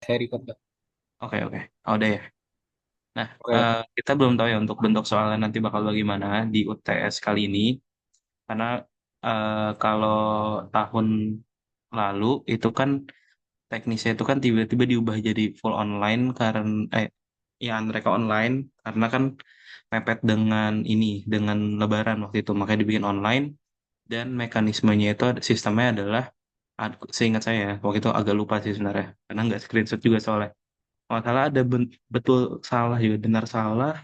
Harry Potter. Oke, oke. Oh, udah ya. Nah, Oke. kita belum tahu ya untuk bentuk soalnya nanti bakal bagaimana di UTS kali ini. Karena kalau tahun lalu itu kan teknisnya itu kan tiba-tiba diubah jadi full online karena ya mereka online karena kan mepet dengan ini dengan Lebaran waktu itu makanya dibikin online dan mekanismenya itu sistemnya adalah seingat saya waktu itu agak lupa sih sebenarnya karena nggak screenshot juga soalnya kalau nggak salah ada betul salah juga benar salah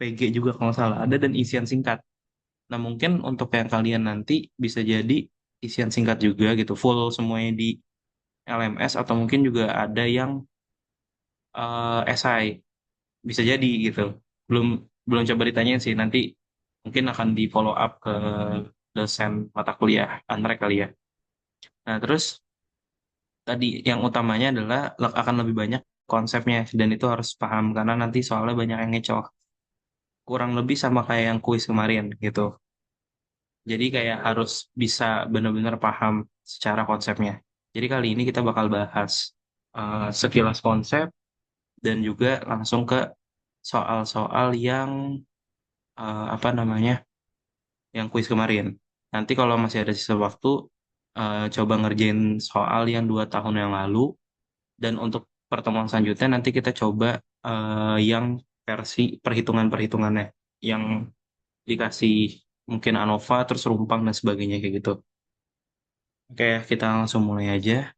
PG juga kalau nggak salah ada dan isian singkat. Nah mungkin untuk yang kalian nanti bisa jadi isian singkat juga gitu full semuanya di LMS atau mungkin juga ada yang esai bisa jadi gitu. Belum belum coba ditanyain sih nanti mungkin akan di follow up ke dosen mata kuliah Anrek kali ya. Nah terus tadi yang utamanya adalah akan lebih banyak konsepnya dan itu harus paham karena nanti soalnya banyak yang ngecoh. Kurang lebih sama kayak yang kuis kemarin gitu. Jadi kayak harus bisa benar-benar paham secara konsepnya. Jadi kali ini kita bakal bahas sekilas konsep dan juga langsung ke soal-soal yang apa namanya yang kuis kemarin. Nanti kalau masih ada sisa waktu, coba ngerjain soal yang 2 tahun yang lalu. Dan untuk pertemuan selanjutnya nanti kita coba yang versi perhitungan-perhitungannya, yang dikasih mungkin ANOVA, terus rumpang dan sebagainya kayak gitu. Oke, kita langsung mulai aja.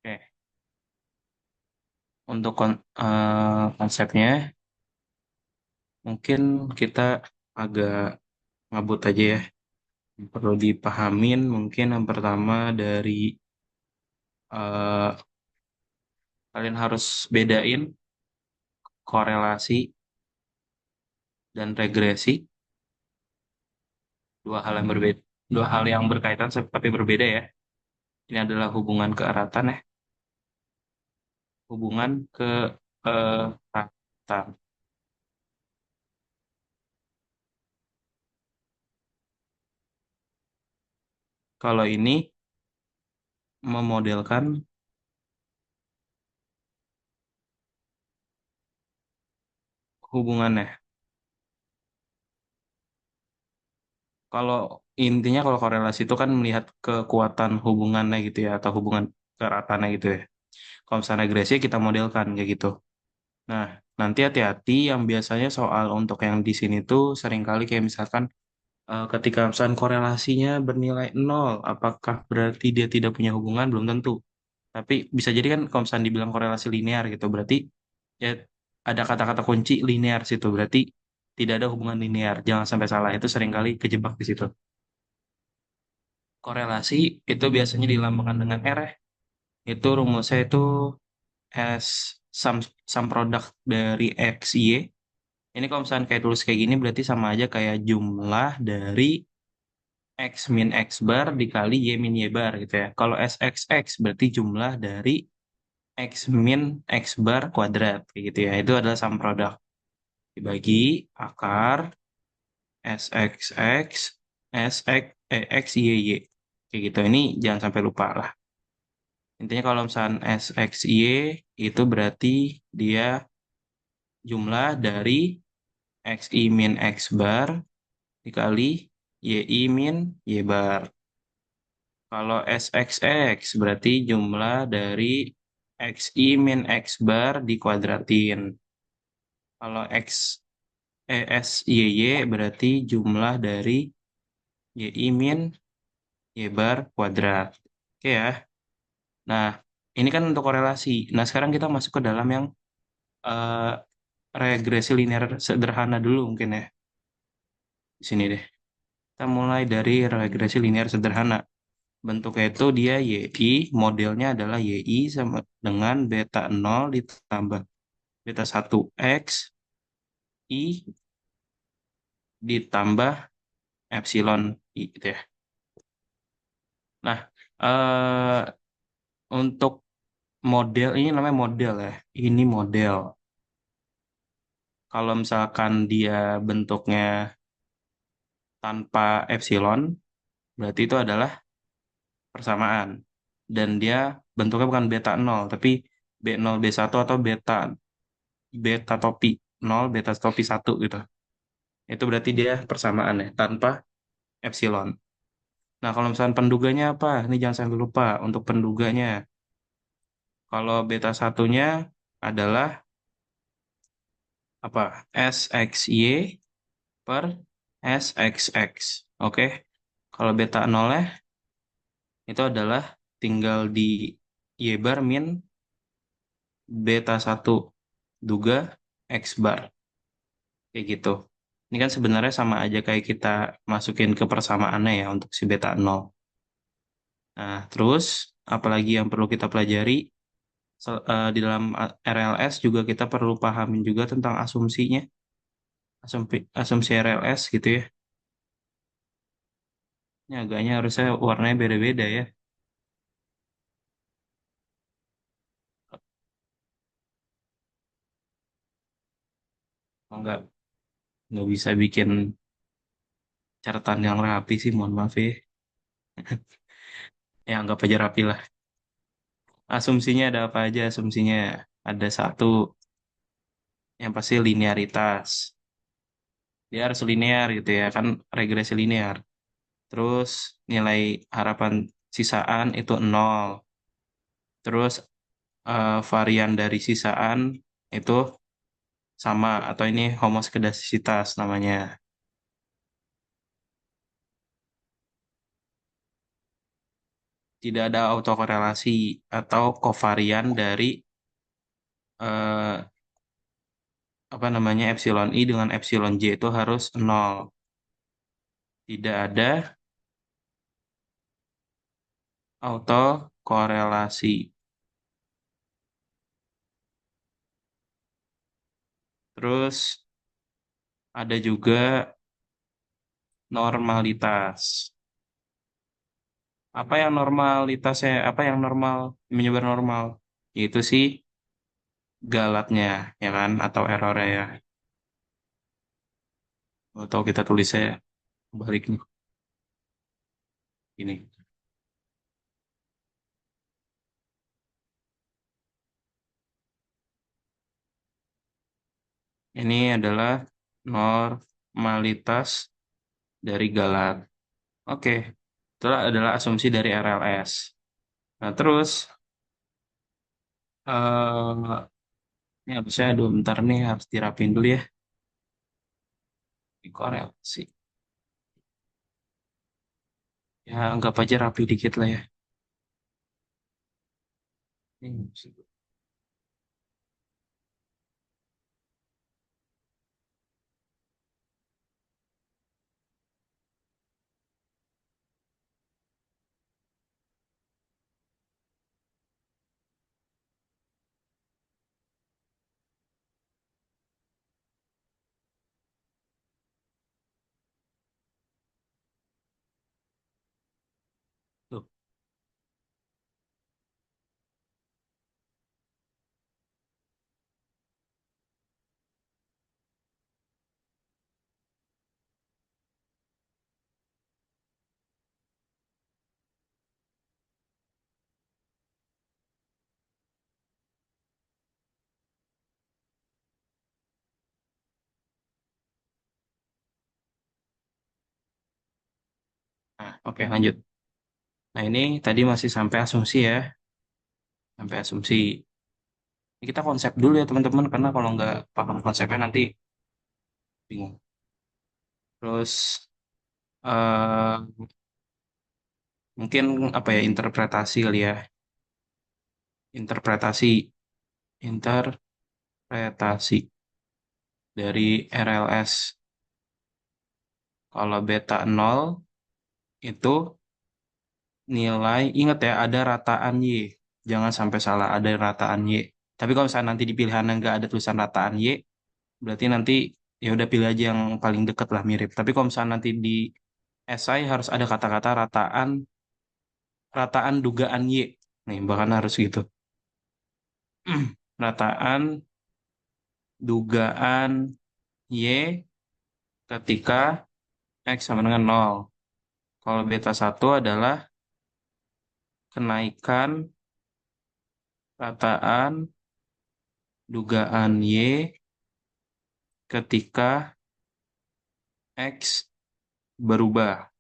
Oke, untuk konsepnya mungkin kita agak ngabut aja ya. Perlu dipahamin mungkin yang pertama dari eh, kalian harus bedain korelasi dan regresi, dua hal yang berbeda, dua hal yang berkaitan tapi berbeda ya. Ini adalah hubungan keeratan ya, hubungan keeratan. Kalau ini memodelkan hubungannya. Kalau intinya kalau korelasi itu kan melihat kekuatan hubungannya gitu ya, atau hubungan keeratannya gitu ya. Kalau misalnya regresi kita modelkan kayak gitu. Nah, nanti hati-hati yang biasanya soal untuk yang di sini tuh seringkali kayak misalkan ketika misalkan korelasinya bernilai nol, apakah berarti dia tidak punya hubungan? Belum tentu. Tapi bisa jadi kan kalau misalkan dibilang korelasi linear gitu, berarti ya ada kata-kata kunci linear situ, berarti tidak ada hubungan linear. Jangan sampai salah, itu seringkali kejebak di situ. Korelasi itu biasanya dilambangkan dengan R ya. Itu rumusnya itu S sum, sum product dari X, Y. Ini kalau misalkan kayak tulis kayak gini berarti sama aja kayak jumlah dari X min X bar dikali Y min Y bar gitu ya. Kalau SXX berarti jumlah dari X min X bar kuadrat kayak gitu ya. Itu adalah sum product. Dibagi akar SXX SX X Y Y. Kayak gitu. Ini jangan sampai lupa lah. Intinya kalau misalkan SXY itu berarti dia jumlah dari XI min X bar dikali YI min Y bar. Kalau SXX berarti jumlah dari XI min X bar dikuadratin. Kalau SYY berarti jumlah dari YI min Y bar kuadrat. Oke ya. Nah, ini kan untuk korelasi. Nah, sekarang kita masuk ke dalam yang eh, regresi linear sederhana dulu mungkin ya. Di sini deh. Kita mulai dari regresi linear sederhana. Bentuknya itu dia YI, modelnya adalah YI sama dengan beta nol ditambah beta satu X, I ditambah epsilon I gitu ya. Nah, untuk model, ini namanya model ya. Ini model. Kalau misalkan dia bentuknya tanpa epsilon, berarti itu adalah persamaan. Dan dia bentuknya bukan beta nol, tapi B0 B1 atau beta topi nol, beta topi satu gitu. Itu berarti dia persamaan ya, tanpa epsilon. Nah, kalau misalnya penduganya apa? Ini jangan sampai lupa untuk penduganya. Kalau beta satunya adalah apa? SXY per SXX. Oke. Kalau beta nolnya itu adalah tinggal di Y bar min beta satu duga X bar. Kayak gitu. Ini kan sebenarnya sama aja kayak kita masukin ke persamaannya ya untuk si beta nol. Nah, terus apalagi yang perlu kita pelajari di dalam RLS juga kita perlu pahamin juga tentang asumsinya, asumsi RLS gitu ya. Ini agaknya harusnya warnanya beda-beda ya. Oh, nggak bisa bikin catatan yang rapi sih, mohon maaf ya. Ya, anggap aja rapi lah. Asumsinya ada apa aja? Asumsinya ada satu, yang pasti linearitas. Dia harus linear gitu ya, kan regresi linear. Terus nilai harapan sisaan itu nol. Terus varian dari sisaan itu sama atau ini homoskedastisitas namanya. Tidak ada autokorelasi atau kovarian dari eh, apa namanya epsilon i dengan epsilon j itu harus nol. Tidak ada autokorelasi. Terus ada juga normalitas. Apa yang normalitasnya? Apa yang normal menyebar normal? Yaitu sih galatnya, ya kan, atau errornya ya. Atau kita tulisnya baliknya ini. Ini adalah normalitas dari galat. Oke, itu adalah asumsi dari RLS. Nah, terus ini habisnya, aduh bentar nih harus dirapin dulu ya. Di korelasi. Ya, anggap aja rapi dikit lah ya. Ini, tuh. Nah, oke lanjut. Nah, ini tadi masih sampai asumsi ya. Sampai asumsi. Ini kita konsep dulu ya teman-teman, karena kalau nggak paham konsepnya nanti bingung. Terus eh mungkin apa ya, interpretasi kali ya. Interpretasi, interpretasi dari RLS. Kalau beta nol itu nilai, ingat ya ada rataan Y. Jangan sampai salah, ada rataan Y. Tapi kalau misalnya nanti di pilihannya nggak ada tulisan rataan Y, berarti nanti ya udah pilih aja yang paling deket lah mirip. Tapi kalau misalnya nanti di esai harus ada kata-kata rataan, rataan dugaan Y. Nih, bahkan harus gitu. Rataan dugaan Y ketika X sama dengan nol. Kalau beta satu adalah kenaikan rataan dugaan Y ketika X berubah.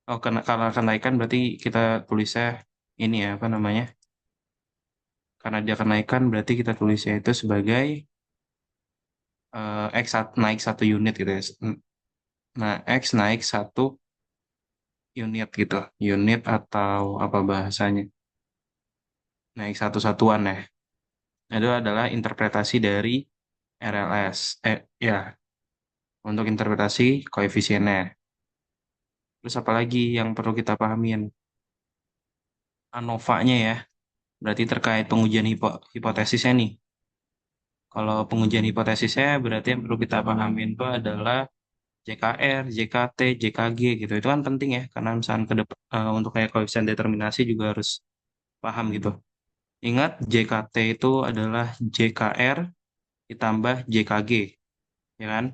Oh, karena kenaikan berarti kita tulisnya ini ya, apa namanya? Karena dia kenaikan berarti kita tulisnya itu sebagai naik satu unit gitu ya. Nah, X naik satu unit gitu. Unit atau apa bahasanya? Naik satu satuan ya. Itu adalah interpretasi dari RLS. Ya, untuk interpretasi koefisiennya. Terus apa lagi yang perlu kita pahamin? ANOVA-nya ya. Berarti terkait pengujian hipotesisnya nih. Kalau pengujian hipotesisnya berarti yang perlu kita pahamin itu adalah JKR, JKT, JKG gitu. Itu kan penting ya, karena misalnya untuk kayak koefisien determinasi juga harus paham gitu. Ingat JKT itu adalah JKR ditambah JKG, ya kan?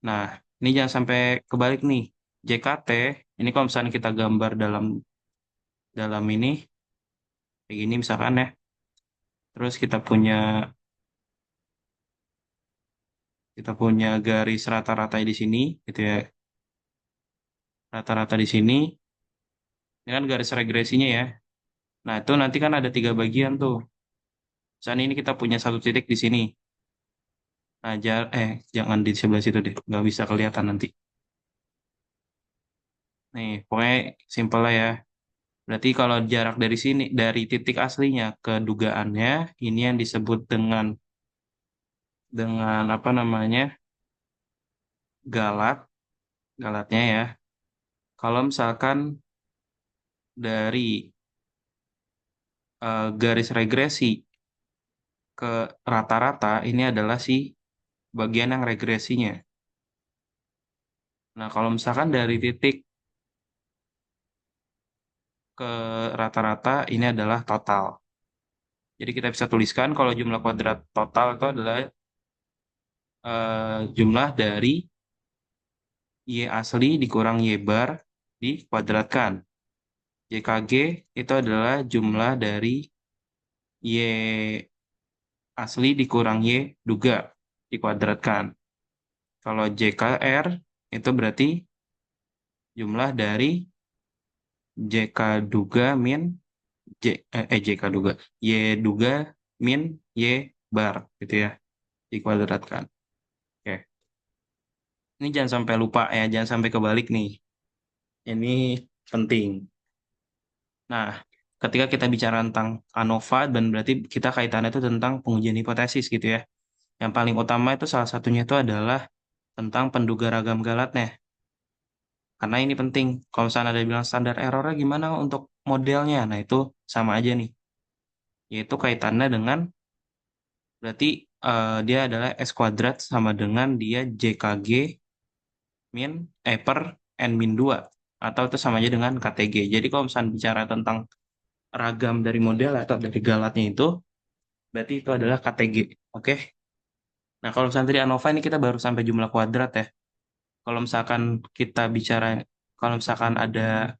Nah, ini jangan sampai kebalik nih. JKT, ini kalau misalnya kita gambar dalam dalam ini, kayak gini misalkan ya. Terus kita punya garis rata-rata di sini, gitu ya. Rata-rata di sini, ini kan garis regresinya ya. Nah, itu nanti kan ada tiga bagian tuh. Misalnya ini kita punya satu titik di sini. Nah, jangan di sebelah situ deh, nggak bisa kelihatan nanti. Nih, pokoknya simpel lah ya. Berarti kalau jarak dari sini, dari titik aslinya ke dugaannya, ini yang disebut dengan apa namanya, galat, galatnya ya. Kalau misalkan dari garis regresi ke rata-rata, ini adalah si bagian yang regresinya. Nah, kalau misalkan dari titik ke rata-rata, ini adalah total. Jadi kita bisa tuliskan kalau jumlah kuadrat total itu adalah jumlah dari Y asli dikurang Y bar dikuadratkan. YKG itu adalah jumlah dari Y asli dikurang Y duga dikuadratkan. Kalau JKR itu berarti jumlah dari JK duga min JK duga Y duga min Y bar gitu ya dikuadratkan. Oke. Ini jangan sampai lupa ya, jangan sampai kebalik nih. Ini penting. Nah, ketika kita bicara tentang ANOVA dan berarti kita kaitannya itu tentang pengujian hipotesis gitu ya. Yang paling utama itu salah satunya itu adalah tentang penduga ragam galatnya. Karena ini penting. Kalau misalnya ada bilang standar errornya gimana untuk modelnya, nah itu sama aja nih. Yaitu kaitannya dengan berarti dia adalah S kuadrat sama dengan dia JKG per N min 2. Atau itu sama aja dengan KTG. Jadi kalau misalnya bicara tentang ragam dari model atau dari galatnya itu, berarti itu adalah KTG. Oke. Nah, kalau misalnya tadi ANOVA ini kita baru sampai jumlah kuadrat ya. Kalau misalkan kita bicara, kalau misalkan ada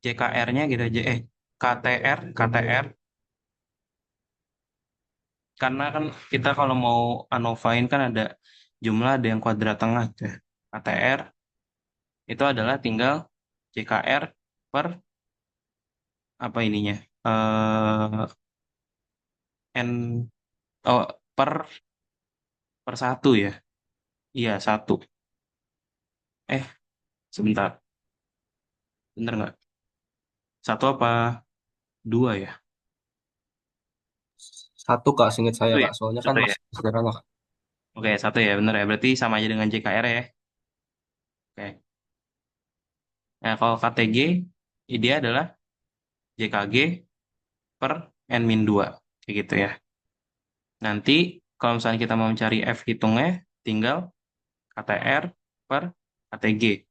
JKR-nya gitu aja, KTR, karena kan kita kalau mau ANOVA-in kan ada jumlah ada yang kuadrat tengah gitu ya. KTR itu adalah tinggal JKR per apa ininya? eh N oh per satu ya. Iya, satu. Eh, sebentar. Bener nggak? Satu apa dua ya? Satu kak, seingat saya Satu ya? kak, soalnya kan Satu ya? masih sederhana. Oke, satu ya, bener ya. Berarti sama aja dengan JKR ya. Oke. Nah, kalau KTG, dia adalah JKG per N-2. Kayak gitu ya. Nanti, kalau misalnya kita mau mencari F hitungnya, tinggal KTR per KTG.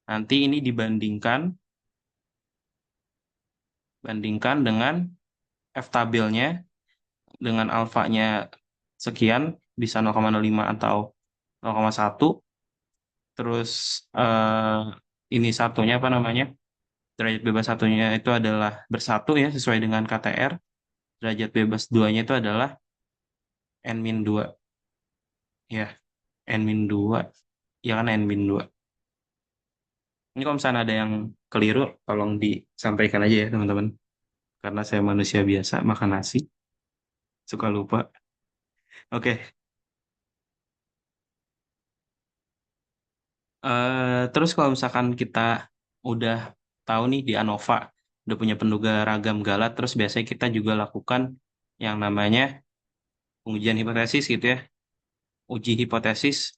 Nanti ini bandingkan dengan F tabelnya, dengan alfanya sekian, bisa 0,05 atau 0,1. Terus eh, ini satunya apa namanya? Derajat bebas satunya itu adalah bersatu ya sesuai dengan KTR. Derajat bebas duanya itu adalah N-2 ya, N-2. Ya kan N-2. Ini kalau misalnya ada yang keliru, tolong disampaikan aja ya teman-teman. Karena saya manusia biasa, makan nasi, suka lupa. Oke, terus kalau misalkan kita udah tahu nih di ANOVA, udah punya penduga ragam galat, terus biasanya kita juga lakukan yang namanya pengujian hipotesis gitu ya. Uji hipotesis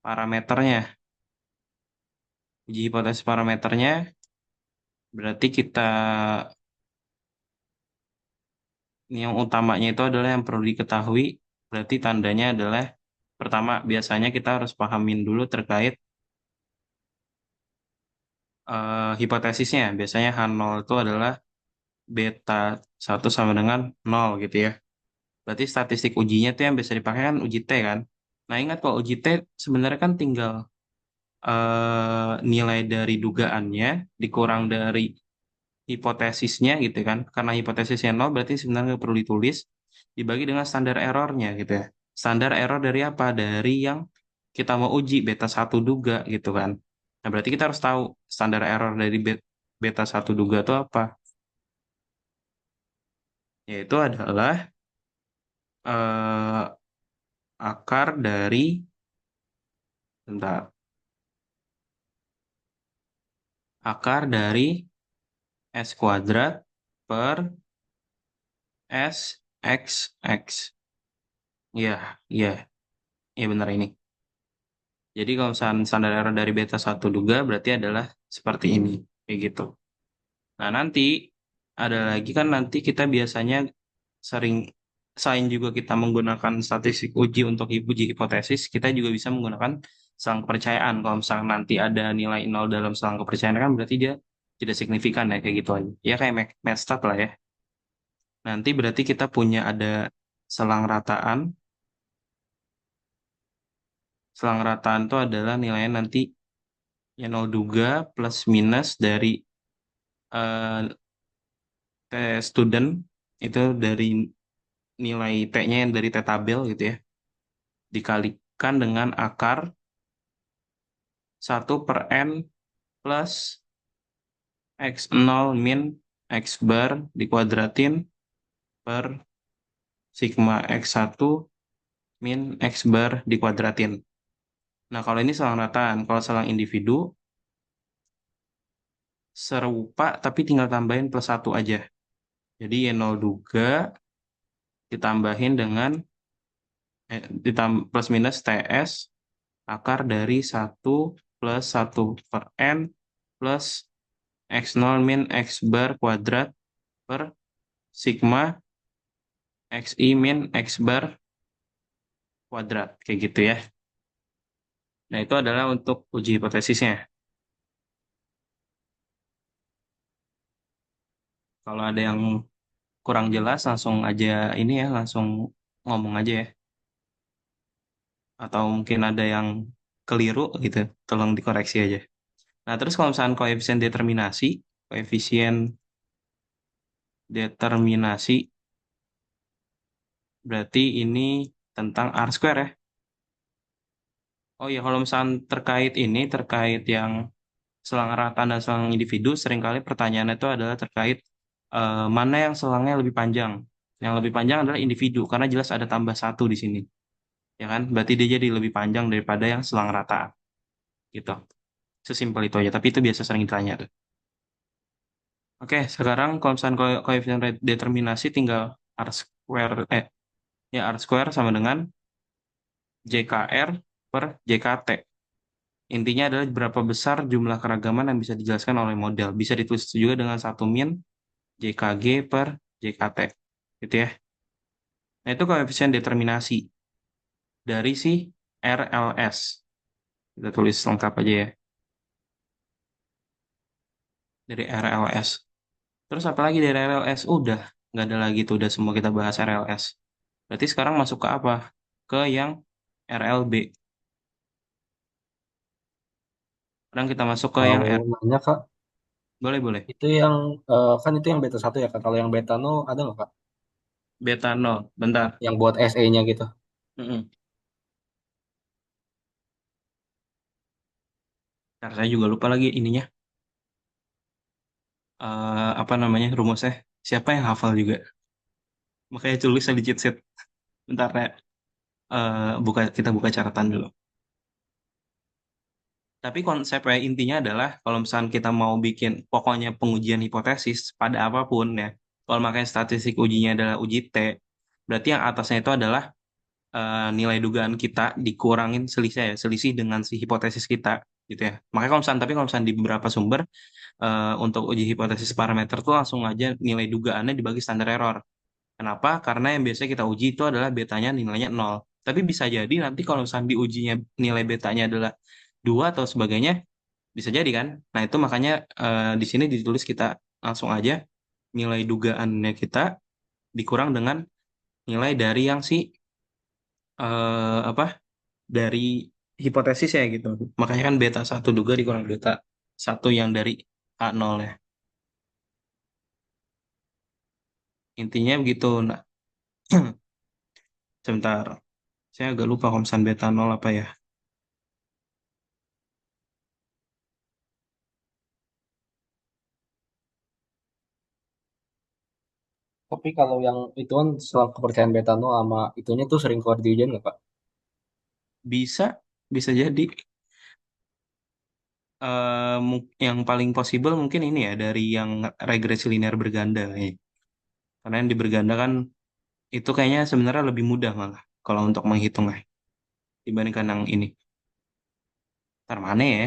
parameternya. Uji hipotesis parameternya berarti kita, ini yang utamanya itu adalah yang perlu diketahui, berarti tandanya adalah pertama biasanya kita harus pahamin dulu terkait hipotesisnya. Biasanya H0 itu adalah beta satu sama dengan nol gitu ya. Berarti statistik ujinya tuh yang bisa dipakai kan uji T kan. Nah ingat kalau uji T sebenarnya kan tinggal nilai dari dugaannya dikurang dari hipotesisnya gitu kan. Karena hipotesisnya nol berarti sebenarnya nggak perlu ditulis. Dibagi dengan standar errornya gitu ya. Standar error dari apa? Dari yang kita mau uji beta satu duga gitu kan. Nah berarti kita harus tahu standar error dari beta satu duga itu apa? Yaitu adalah eh, akar dari, bentar, akar dari S kuadrat per S X X. Iya, iya, iya benar ini. Jadi kalau misalnya standar error dari beta satu duga berarti adalah seperti ini, kayak gitu. Nah nanti ada lagi kan nanti kita biasanya sering, selain juga kita menggunakan statistik uji untuk uji hipotesis, kita juga bisa menggunakan selang kepercayaan. Kalau misalnya nanti ada nilai nol dalam selang kepercayaan kan berarti dia tidak signifikan ya kayak gitu aja. Ya kayak MathStat lah ya. Nanti berarti kita punya ada selang rataan. Selang rataan itu adalah nilainya nanti ya nol duga plus minus dari eh, T student itu dari nilai T-nya yang dari T tabel gitu ya. Dikalikan dengan akar satu per N plus X0 min X bar dikuadratin per sigma X1 min X bar dikuadratin. Nah, kalau ini selang rataan. Kalau selang individu, serupa tapi tinggal tambahin plus satu aja. Jadi Y0 duga ditambahin dengan plus minus TS akar dari satu plus satu per N plus X0 min X bar kuadrat per sigma XI min X bar kuadrat. Kayak gitu ya. Nah, itu adalah untuk uji hipotesisnya. Kalau ada yang kurang jelas, langsung aja ini ya, langsung ngomong aja ya. Atau mungkin ada yang keliru gitu, tolong dikoreksi aja. Nah, terus kalau misalnya koefisien determinasi, berarti ini tentang R square ya. Oh iya, kalau misalnya terkait ini, terkait yang selang rata dan selang individu, seringkali pertanyaannya itu adalah terkait mana yang selangnya lebih panjang. Yang lebih panjang adalah individu, karena jelas ada tambah satu di sini. Ya kan? Berarti dia jadi lebih panjang daripada yang selang rata. Gitu. Sesimpel itu aja, tapi itu biasa sering ditanya tuh. Oke, sekarang kalau misalnya koefisien determinasi tinggal R square, ya R square sama dengan JKR per JKT. Intinya adalah berapa besar jumlah keragaman yang bisa dijelaskan oleh model. Bisa ditulis juga dengan satu min JKG per JKT. Gitu ya. Nah, itu koefisien determinasi dari si RLS. Kita tulis lengkap aja ya. Dari RLS. Terus apa lagi dari RLS? Udah. Nggak ada lagi tuh. Udah semua kita bahas RLS. Berarti sekarang masuk ke apa? Ke yang RLB. Sekarang kita masuk ke yang Mau nanya Kak, boleh boleh. itu yang kan itu yang beta satu ya Kak. Kalau yang beta nol ada nggak Kak? Beta nol, bentar. Yang buat SE-nya gitu. Mm-mm. Ntar saya juga lupa lagi ininya. Apa namanya rumusnya? Siapa yang hafal juga? Makanya tulis di cheat sheet. Bentar ya. Kita buka catatan dulu. Tapi konsepnya intinya adalah kalau misalnya kita mau bikin pokoknya pengujian hipotesis pada apapun ya. Kalau makanya statistik ujinya adalah uji T, berarti yang atasnya itu adalah nilai dugaan kita dikurangin selisih ya, selisih dengan si hipotesis kita gitu ya. Makanya kalau misalnya di beberapa sumber untuk uji hipotesis parameter tuh langsung aja nilai dugaannya dibagi standar error. Kenapa? Karena yang biasanya kita uji itu adalah betanya nilainya nol. Tapi bisa jadi nanti kalau misalnya diujinya nilai betanya adalah 2 atau sebagainya, bisa jadi kan? Nah itu makanya di sini ditulis kita langsung aja nilai dugaannya kita dikurang dengan nilai dari yang si apa dari hipotesis ya gitu. Makanya kan beta satu juga dikurang beta satu yang dari a nol ya. Intinya begitu. Nah, sebentar. Saya agak lupa kalau misalnya beta nol apa ya. Tapi kalau yang itu kan selang kepercayaan beta nol sama itunya tuh sering keluar di ujian nggak Kak? Bisa, bisa jadi. Yang paling possible mungkin ini ya dari yang regresi linear berganda ya. Karena yang di berganda kan itu kayaknya sebenarnya lebih mudah malah kalau untuk menghitungnya dibandingkan yang ini. Ntar mana ya?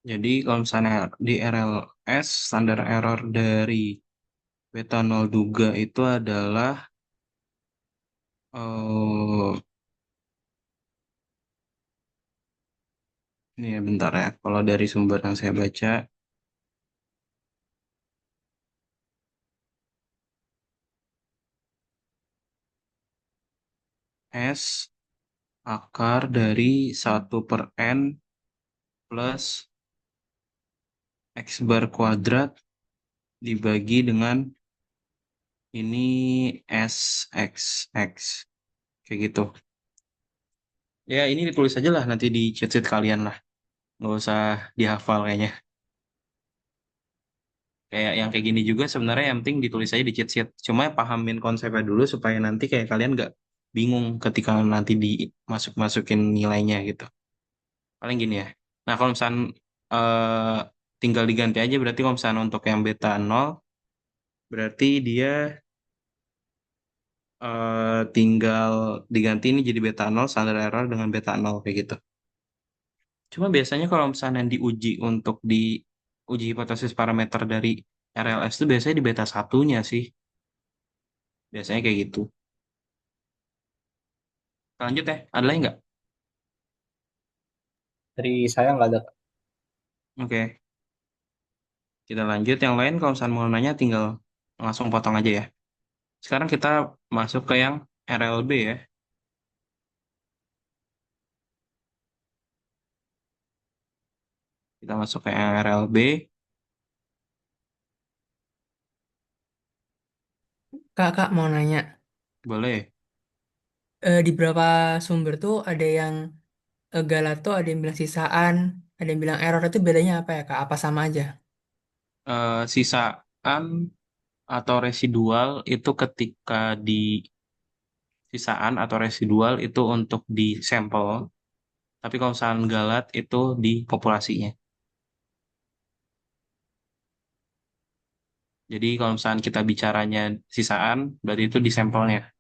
Jadi kalau misalnya di RLS standar error dari beta nol duga itu adalah ini ya bentar ya. Kalau dari sumber yang saya baca S akar dari 1/n plus X bar kuadrat dibagi dengan ini S X X. Kayak gitu. Ya ini ditulis aja lah nanti di chat sheet kalian lah. Nggak usah dihafal kayaknya. Kayak yang kayak gini juga sebenarnya yang penting ditulis aja di cheat sheet. Cuma pahamin konsepnya dulu supaya nanti kayak kalian nggak bingung ketika nanti dimasuk-masukin nilainya gitu. Paling gini ya. Nah kalau misalnya eh, tinggal diganti aja berarti kalau misalnya untuk yang beta nol berarti dia tinggal diganti ini jadi beta nol standar error dengan beta nol kayak gitu. Cuma biasanya kalau misalnya yang diuji untuk di uji hipotesis parameter dari RLS itu biasanya di beta satunya sih. Biasanya kayak gitu. Lanjut ya, ada lagi nggak? Dari saya nggak ada. Oke, kita lanjut. Yang lain kalau misalnya mau nanya tinggal langsung potong aja ya. Sekarang kita masuk ke yang RLB ya. Kita masuk ke yang RLB. Kakak mau nanya, Boleh. di beberapa sumber tuh ada yang Galato, ada yang bilang sisaan, ada yang bilang error itu bedanya apa ya Kak? Apa sama aja? Sisaan atau residual itu ketika di sisaan atau residual itu untuk di sampel. Tapi kalau misalnya galat itu di populasinya. Jadi kalau misalnya kita bicaranya sisaan, berarti itu di sampelnya.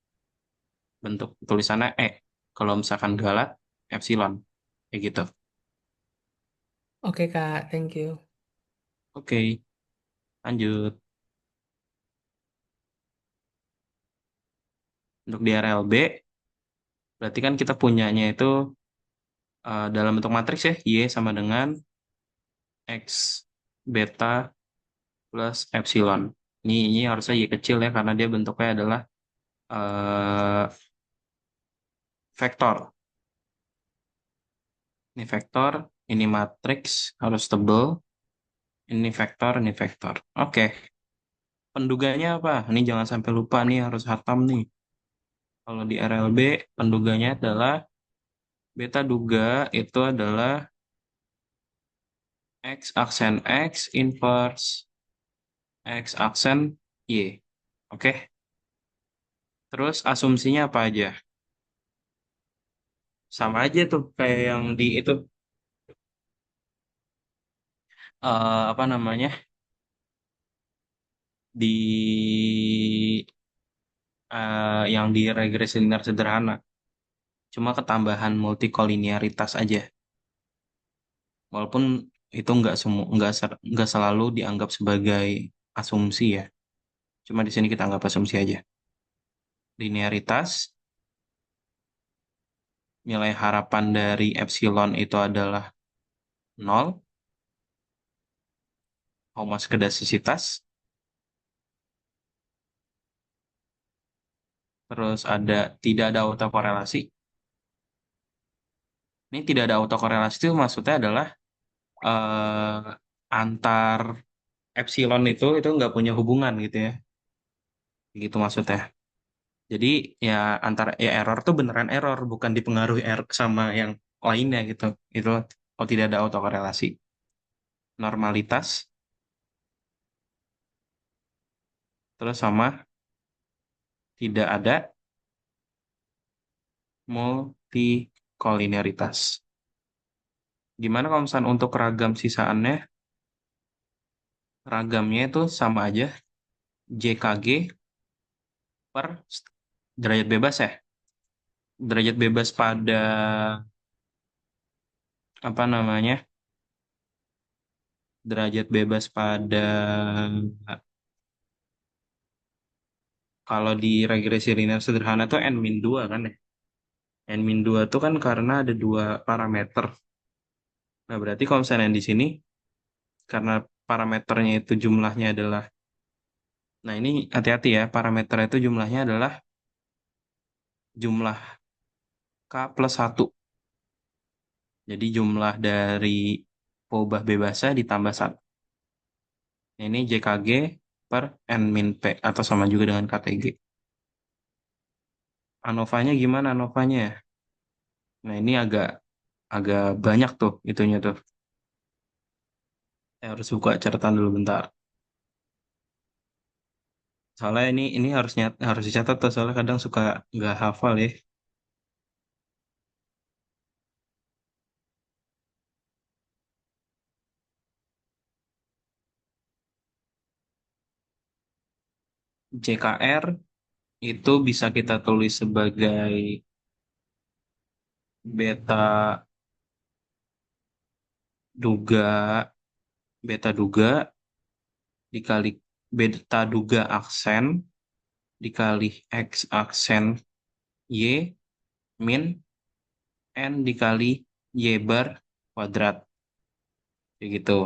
Bentuk tulisannya E. Kalau misalkan galat, epsilon. Kayak gitu. Oke Kak, thank you. Oke, lanjut. Untuk di RLB, berarti kan kita punyanya itu dalam bentuk matriks ya, Y sama dengan X beta plus epsilon. Ini harusnya Y kecil ya, karena dia bentuknya adalah eh, vektor. Ini vektor, ini matriks, harus tebel. Ini vektor, ini vektor. Oke, penduganya apa? Ini jangan sampai lupa nih, harus hatam nih. Kalau di RLB, penduganya adalah beta duga itu adalah X aksen X inverse X aksen Y. Oke, terus asumsinya apa aja? Sama aja tuh kayak yang di itu, apa namanya? Di yang di regresi linear sederhana. Cuma ketambahan multikolinearitas aja. Walaupun itu nggak semua nggak selalu dianggap sebagai asumsi ya. Cuma di sini kita anggap asumsi aja. Linearitas, nilai harapan dari epsilon itu adalah nol. Homoskedastisitas, terus tidak ada autokorelasi. Ini tidak ada autokorelasi itu maksudnya adalah eh, antar epsilon itu nggak punya hubungan gitu ya. Gitu maksudnya. Jadi ya antara ya error tuh beneran error, bukan dipengaruhi error sama yang lainnya gitu. Itu oh tidak ada autokorelasi. Normalitas terus sama tidak ada multikolinearitas. Gimana kalau misalnya untuk ragam sisaannya? Ragamnya itu sama aja JKG per derajat bebas ya. Derajat bebas pada apa namanya? Derajat bebas pada kalau di regresi linear sederhana tuh n-2 kan ya. N-2 tuh kan karena ada dua parameter. Nah, berarti kalau misalnya di sini karena parameternya itu jumlahnya adalah, nah ini hati-hati ya, parameternya itu jumlahnya adalah jumlah K plus 1. Jadi jumlah dari peubah bebasnya ditambah 1. Ini JKG per N min P atau sama juga dengan KTG. ANOVA-nya gimana ANOVA-nya? Nah ini agak agak banyak tuh itunya tuh. Saya harus buka catatan dulu bentar. Soalnya ini harus dicatat tuh soalnya kadang suka nggak hafal ya. JKR itu bisa kita tulis sebagai beta duga beta duga dikali beta duga aksen dikali X aksen Y min N dikali Y bar kuadrat. Kayak gitu.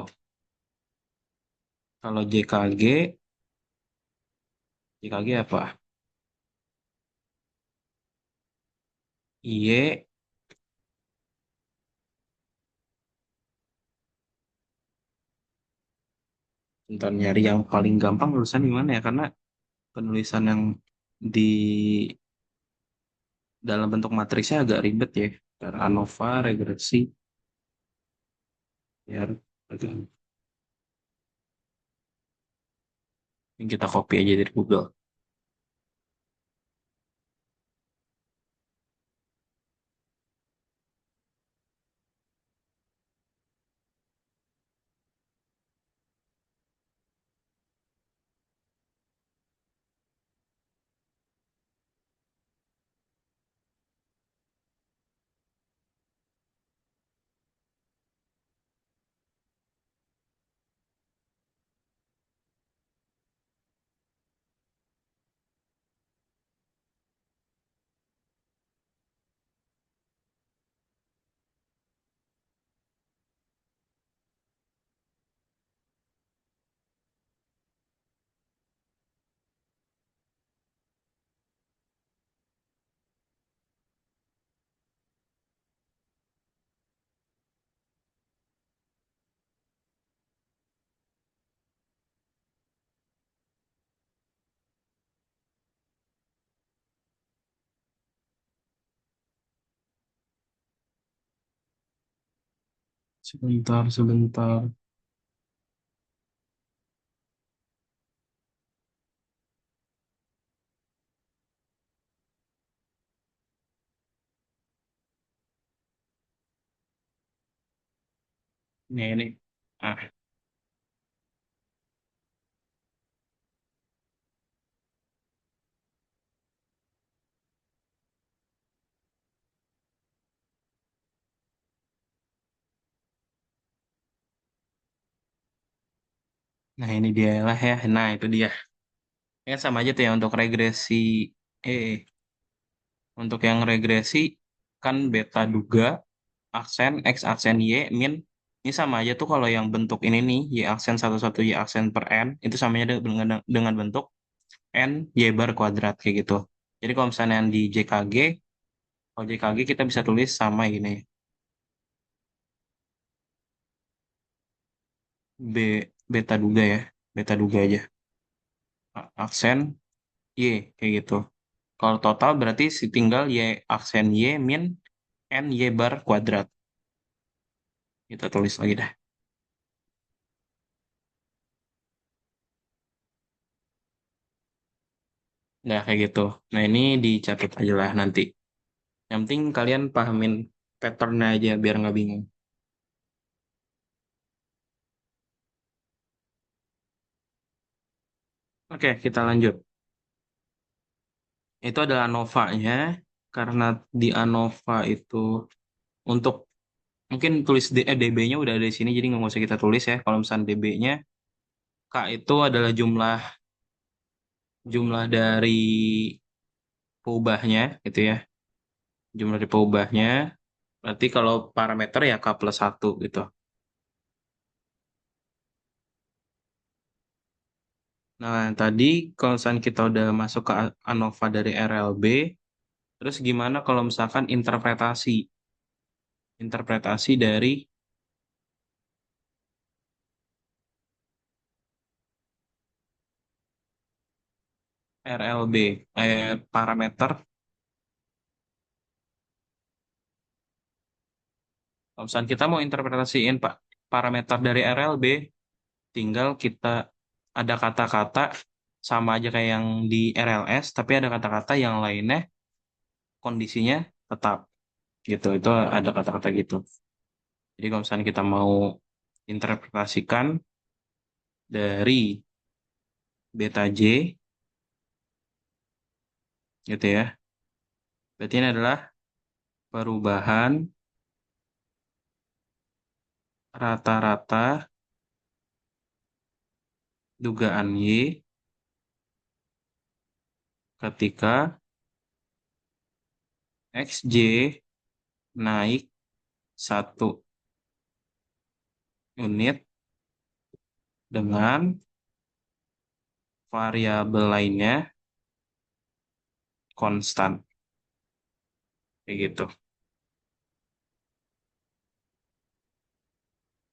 Kalau JKG apa? Y, bentar nyari yang paling gampang tulisan gimana ya? Karena penulisan yang di dalam bentuk matriksnya agak ribet ya. Bentar, ANOVA, regresi, ya, agak. Ini kita copy aja dari Google. Sebentar, sebentar. Ini. Ah, nah ini dia lah ya. Nah itu dia. Ya sama aja tuh ya untuk regresi. Untuk yang regresi kan beta duga aksen X aksen Y min ini sama aja tuh kalau yang bentuk ini nih Y aksen satu satu Y aksen per N itu samanya dengan bentuk N Y bar kuadrat kayak gitu. Jadi kalau misalnya yang di JKG, kalau JKG kita bisa tulis sama gini. B beta duga ya. Beta duga aja. Aksen Y kayak gitu. Kalau total berarti tinggal Y aksen Y min N Y bar kuadrat. Kita tulis lagi dah. Nah, kayak gitu. Nah, ini dicatat aja lah nanti. Yang penting kalian pahamin patternnya aja biar nggak bingung. Oke, kita lanjut. Itu adalah ANOVA-nya. Karena di ANOVA itu untuk mungkin tulis DB-nya udah ada di sini, jadi nggak usah kita tulis ya. Kalau misalnya DB-nya, K itu adalah jumlah jumlah dari peubahnya, gitu ya. Jumlah dari peubahnya. Berarti kalau parameter ya K plus 1 gitu. Nah, tadi kalau misalnya kita udah masuk ke ANOVA dari RLB, terus gimana kalau misalkan interpretasi? Interpretasi dari RLB, parameter. Kalau misalnya kita mau interpretasiin Pak, parameter dari RLB, tinggal kita ada kata-kata sama aja kayak yang di RLS, tapi ada kata-kata yang lainnya kondisinya tetap gitu. Itu ada kata-kata gitu. Jadi kalau misalnya kita mau interpretasikan dari beta J, gitu ya. Berarti ini adalah perubahan rata-rata dugaan Y ketika XJ naik 1 unit dengan variabel lainnya konstan. Kayak gitu.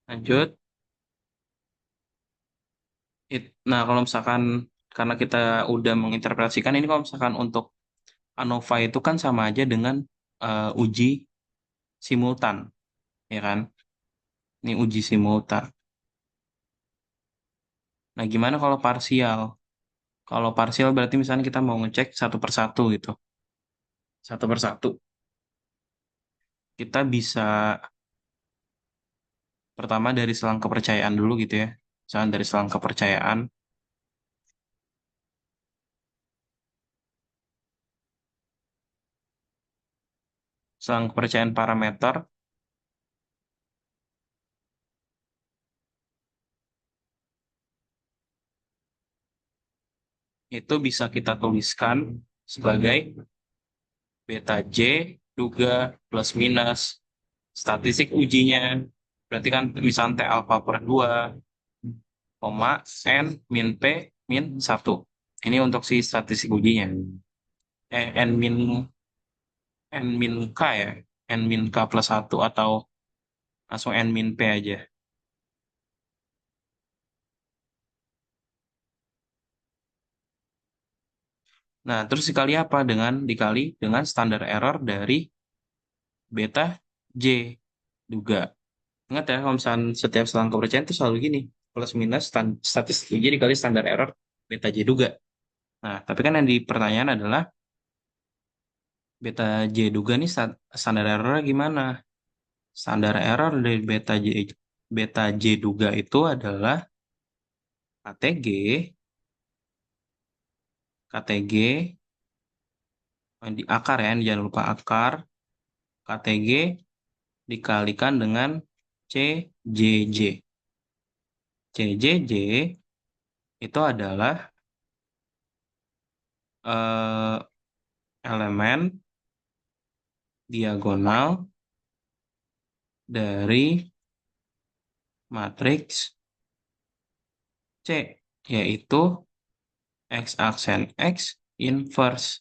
Lanjut. Nah, kalau misalkan karena kita udah menginterpretasikan ini kalau misalkan untuk ANOVA itu kan sama aja dengan uji simultan, ya kan? Ini uji simultan. Nah, gimana kalau parsial? Kalau parsial berarti misalnya kita mau ngecek satu per satu gitu. Satu per satu. Kita bisa pertama dari selang kepercayaan dulu gitu ya. Misalnya dari selang kepercayaan. Selang kepercayaan parameter itu bisa kita tuliskan sebagai beta J juga plus minus statistik ujinya. Berarti kan misalnya T alpha per 2, koma, N min P min 1. Ini untuk si statistik ujinya. N min N min K ya. N min K plus 1 atau langsung N min P aja. Nah, terus dikali apa? Dikali dengan standar error dari beta J juga. Ingat ya, kalau misalnya setiap selang kepercayaan itu selalu gini, plus minus statistik jadi kali standar error beta J duga. Nah, tapi kan yang di pertanyaan adalah beta J duga nih standar errornya gimana? Standar error dari beta J duga itu adalah KTG, KTG di akar ya, jangan lupa akar, KTG dikalikan dengan CJJ. CJJ itu adalah eh, elemen diagonal dari matriks C, yaitu X aksen X inverse.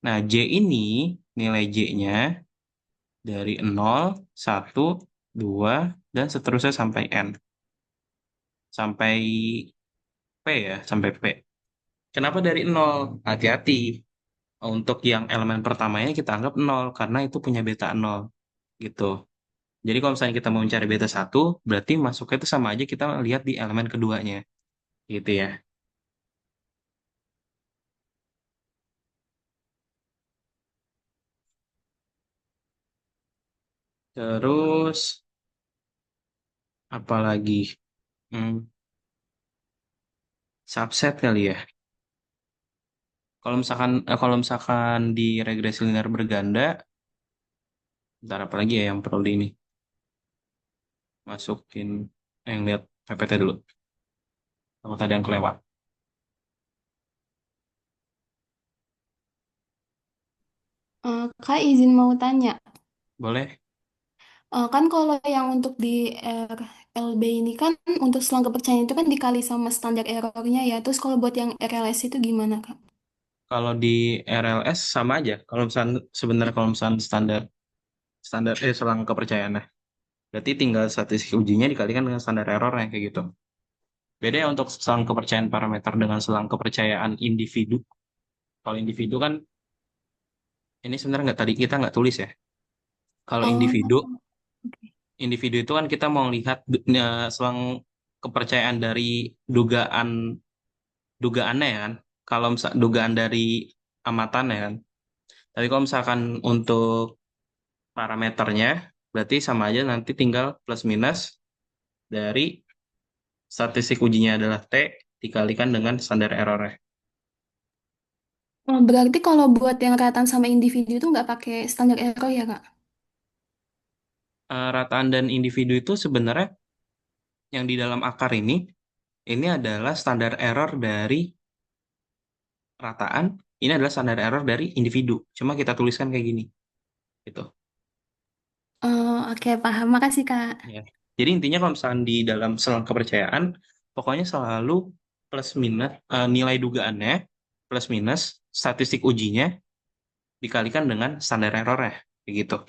Nah, J ini nilai J-nya dari 0, 1, 2, dan seterusnya sampai N. Sampai P ya, sampai P. Kenapa dari 0? Hati-hati. Untuk yang elemen pertamanya kita anggap 0, karena itu punya beta 0. Gitu. Jadi kalau misalnya kita mau mencari beta 1, berarti masuknya itu sama aja kita lihat di elemen keduanya. Gitu ya. Terus, apalagi? Hmm, subset kali ya. Kalau misalkan di regresi linear berganda, ntar apa lagi ya yang perlu di ini? Masukin yang lihat PPT dulu. Kalau tadi yang kelewat. Kak izin mau tanya. Boleh? Kan kalau yang untuk di RLB ini kan untuk selang kepercayaan itu kan dikali sama standar errornya ya. Terus kalau buat yang RLS itu gimana, Kak? Kalau di RLS sama aja. Kalau misalnya standar standar selang kepercayaannya. Berarti tinggal statistik ujinya dikalikan dengan standar errornya kayak gitu. Beda ya untuk selang kepercayaan parameter dengan selang kepercayaan individu. Kalau individu kan ini sebenarnya nggak tadi kita nggak tulis ya. Kalau Oh, individu, oke. individu itu kan kita mau lihat selang kepercayaan dari dugaan dugaannya ya kan. Kalau misal dugaan dari amatan ya kan. Tapi kalau misalkan untuk parameternya, berarti sama aja nanti tinggal plus minus dari statistik ujinya adalah T dikalikan dengan standar errornya. Oh, berarti kalau buat yang rataan sama individu itu nggak pakai standar error ya, Kak? Rataan dan individu itu sebenarnya yang di dalam akar ini adalah standar error dari rataan, ini adalah standar error dari individu. Cuma kita tuliskan kayak gini, gitu. Oh, oke, paham. Makasih, Kak. Ya. Jadi intinya kalau misalkan di dalam selang kepercayaan, pokoknya selalu plus minus nilai dugaannya plus minus statistik ujinya dikalikan dengan standar errornya, begitu.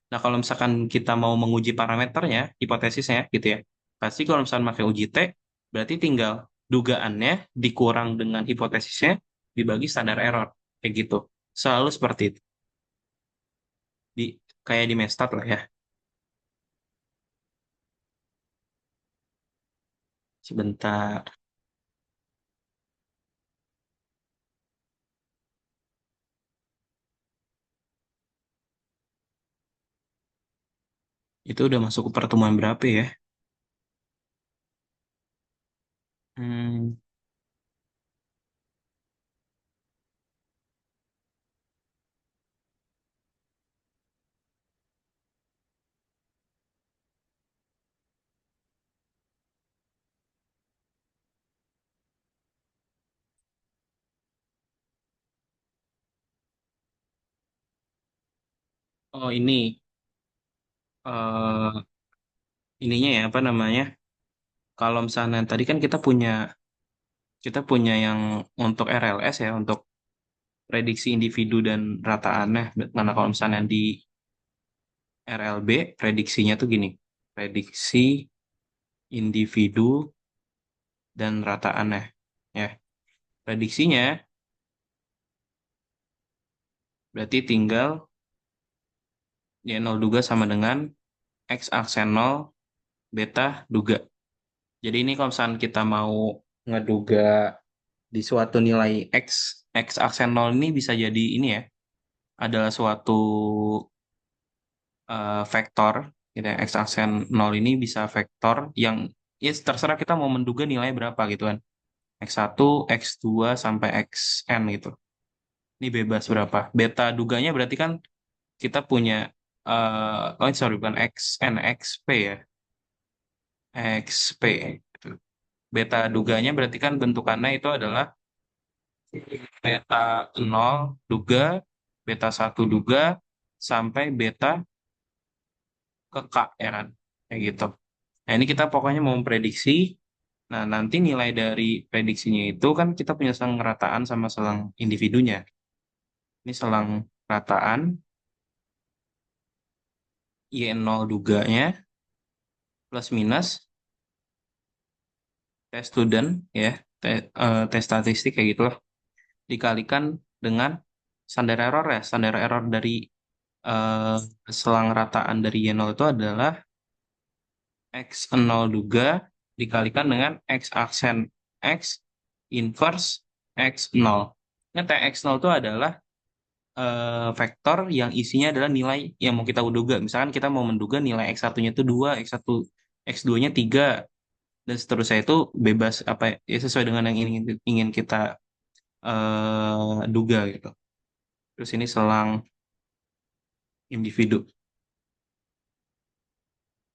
Nah kalau misalkan kita mau menguji parameternya, hipotesisnya, gitu ya, pasti kalau misalkan pakai uji T, berarti tinggal dugaannya dikurang dengan hipotesisnya dibagi standar error, kayak gitu. Selalu seperti itu. Di kayak di Mestat lah ya. Sebentar. Itu udah masuk ke pertemuan berapa ya? Hmm, oh ini eh ininya ya apa namanya? Kalau misalnya tadi kan kita punya yang untuk RLS ya untuk prediksi individu dan rataannya. Karena kalau misalnya di RLB prediksinya tuh gini, prediksi individu dan rataannya. Ya, prediksinya berarti tinggal Y02 sama dengan X aksen 0 beta duga. Jadi ini kalau misalnya kita mau ngeduga di suatu nilai X, X aksen 0 ini bisa jadi ini ya, adalah suatu vektor, gitu ya. X aksen 0 ini bisa vektor yang ya terserah kita mau menduga nilai berapa gitu kan. X1, X2, sampai Xn gitu. Ini bebas berapa. Beta duganya berarti kan kita punya, oh sorry bukan Xn, XP ya. XP gitu. Beta duganya berarti kan bentukannya itu adalah beta 0 duga, beta 1 duga, sampai beta ke K ya kan. Kayak gitu. Nah ini kita pokoknya mau memprediksi. Nah nanti nilai dari prediksinya itu kan kita punya selang rataan sama selang individunya. Ini selang rataan Y0 duganya plus minus tes student ya, tes statistik kayak gitulah, dikalikan dengan standar error ya. Standar error dari eh, selang rataan dari Y0 itu adalah X0 duga dikalikan dengan X aksen X inverse X0. Nah, TX0 itu adalah vektor yang isinya adalah nilai yang mau kita duga. Misalkan kita mau menduga nilai X1-nya itu 2, X1, X2-nya 3, dan seterusnya itu bebas apa ya, sesuai dengan yang ingin kita duga gitu. Terus ini selang individu.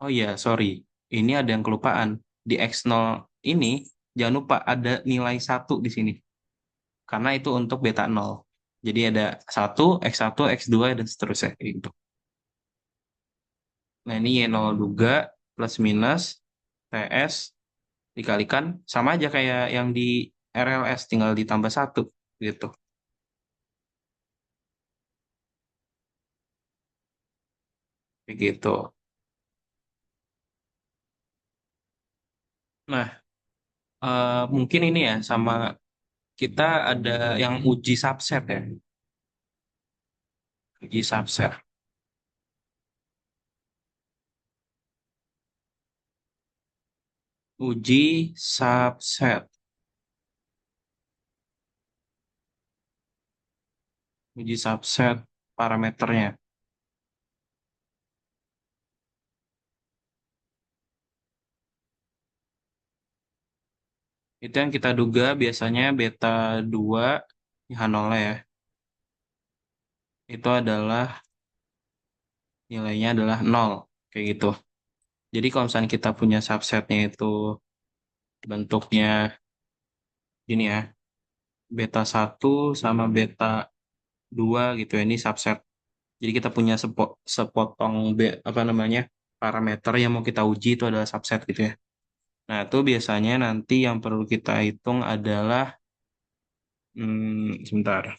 Oh iya, sorry. Ini ada yang kelupaan. Di X0 ini jangan lupa ada nilai 1 di sini. Karena itu untuk beta 0. Jadi ada 1, X1, X2, dan seterusnya. Gitu. Nah ini Y0 duga plus minus TS dikalikan. Sama aja kayak yang di RLS, tinggal ditambah 1. Gitu. Kayak gitu. Nah, mungkin ini ya sama kita ada yang uji subset ya. Uji subset. Uji subset. Uji subset parameternya. Itu yang kita duga biasanya beta 2 H0 ya. Itu adalah nilainya adalah 0. Kayak gitu. Jadi kalau misalnya kita punya subsetnya itu bentuknya gini ya. Beta 1 sama beta 2 gitu ya. Ini subset. Jadi kita punya sepotong apa namanya parameter yang mau kita uji itu adalah subset gitu ya. Nah, itu biasanya nanti yang perlu kita hitung adalah, sebentar.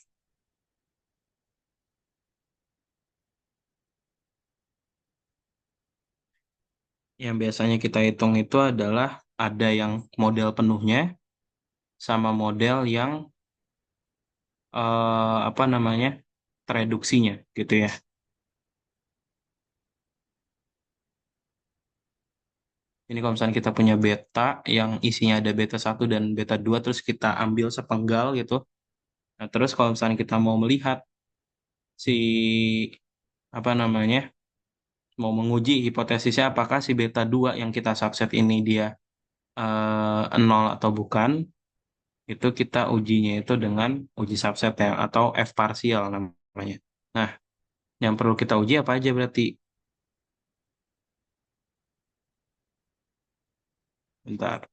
Yang biasanya kita hitung itu adalah ada yang model penuhnya sama model yang apa namanya tereduksinya gitu ya. Ini kalau misalnya kita punya beta yang isinya ada beta 1 dan beta 2 terus kita ambil sepenggal gitu. Nah, terus kalau misalnya kita mau melihat si apa namanya mau menguji hipotesisnya apakah si beta 2 yang kita subset ini dia 0 atau bukan, itu kita ujinya itu dengan uji subset ya, atau F parsial namanya. Nah, yang perlu kita uji apa aja berarti? Bentar.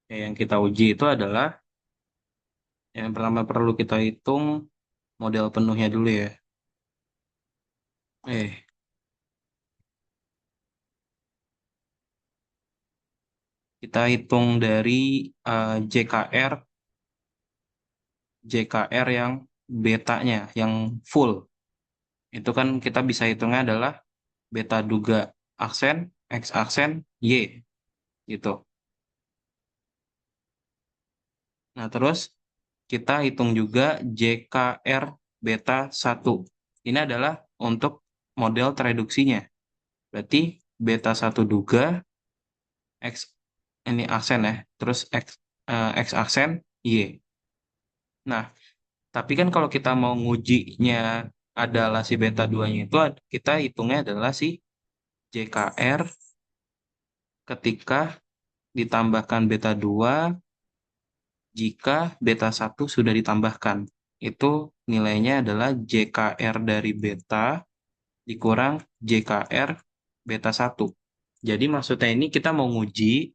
Ya, yang kita uji itu adalah yang pertama perlu kita hitung model penuhnya dulu ya. Eh, kita hitung dari JKR, JKR yang betanya, yang full. Itu kan kita bisa hitungnya adalah beta duga aksen, X aksen, Y gitu. Nah, terus kita hitung juga JKR beta 1. Ini adalah untuk model tereduksinya. Berarti beta 1 duga, X ini aksen ya, terus X aksen Y. Nah, tapi kan kalau kita mau ngujinya adalah si beta 2-nya itu, kita hitungnya adalah si JKR ketika ditambahkan beta 2 jika beta 1 sudah ditambahkan. Itu nilainya adalah JKR dari beta dikurang JKR beta 1. Jadi maksudnya ini kita mau nguji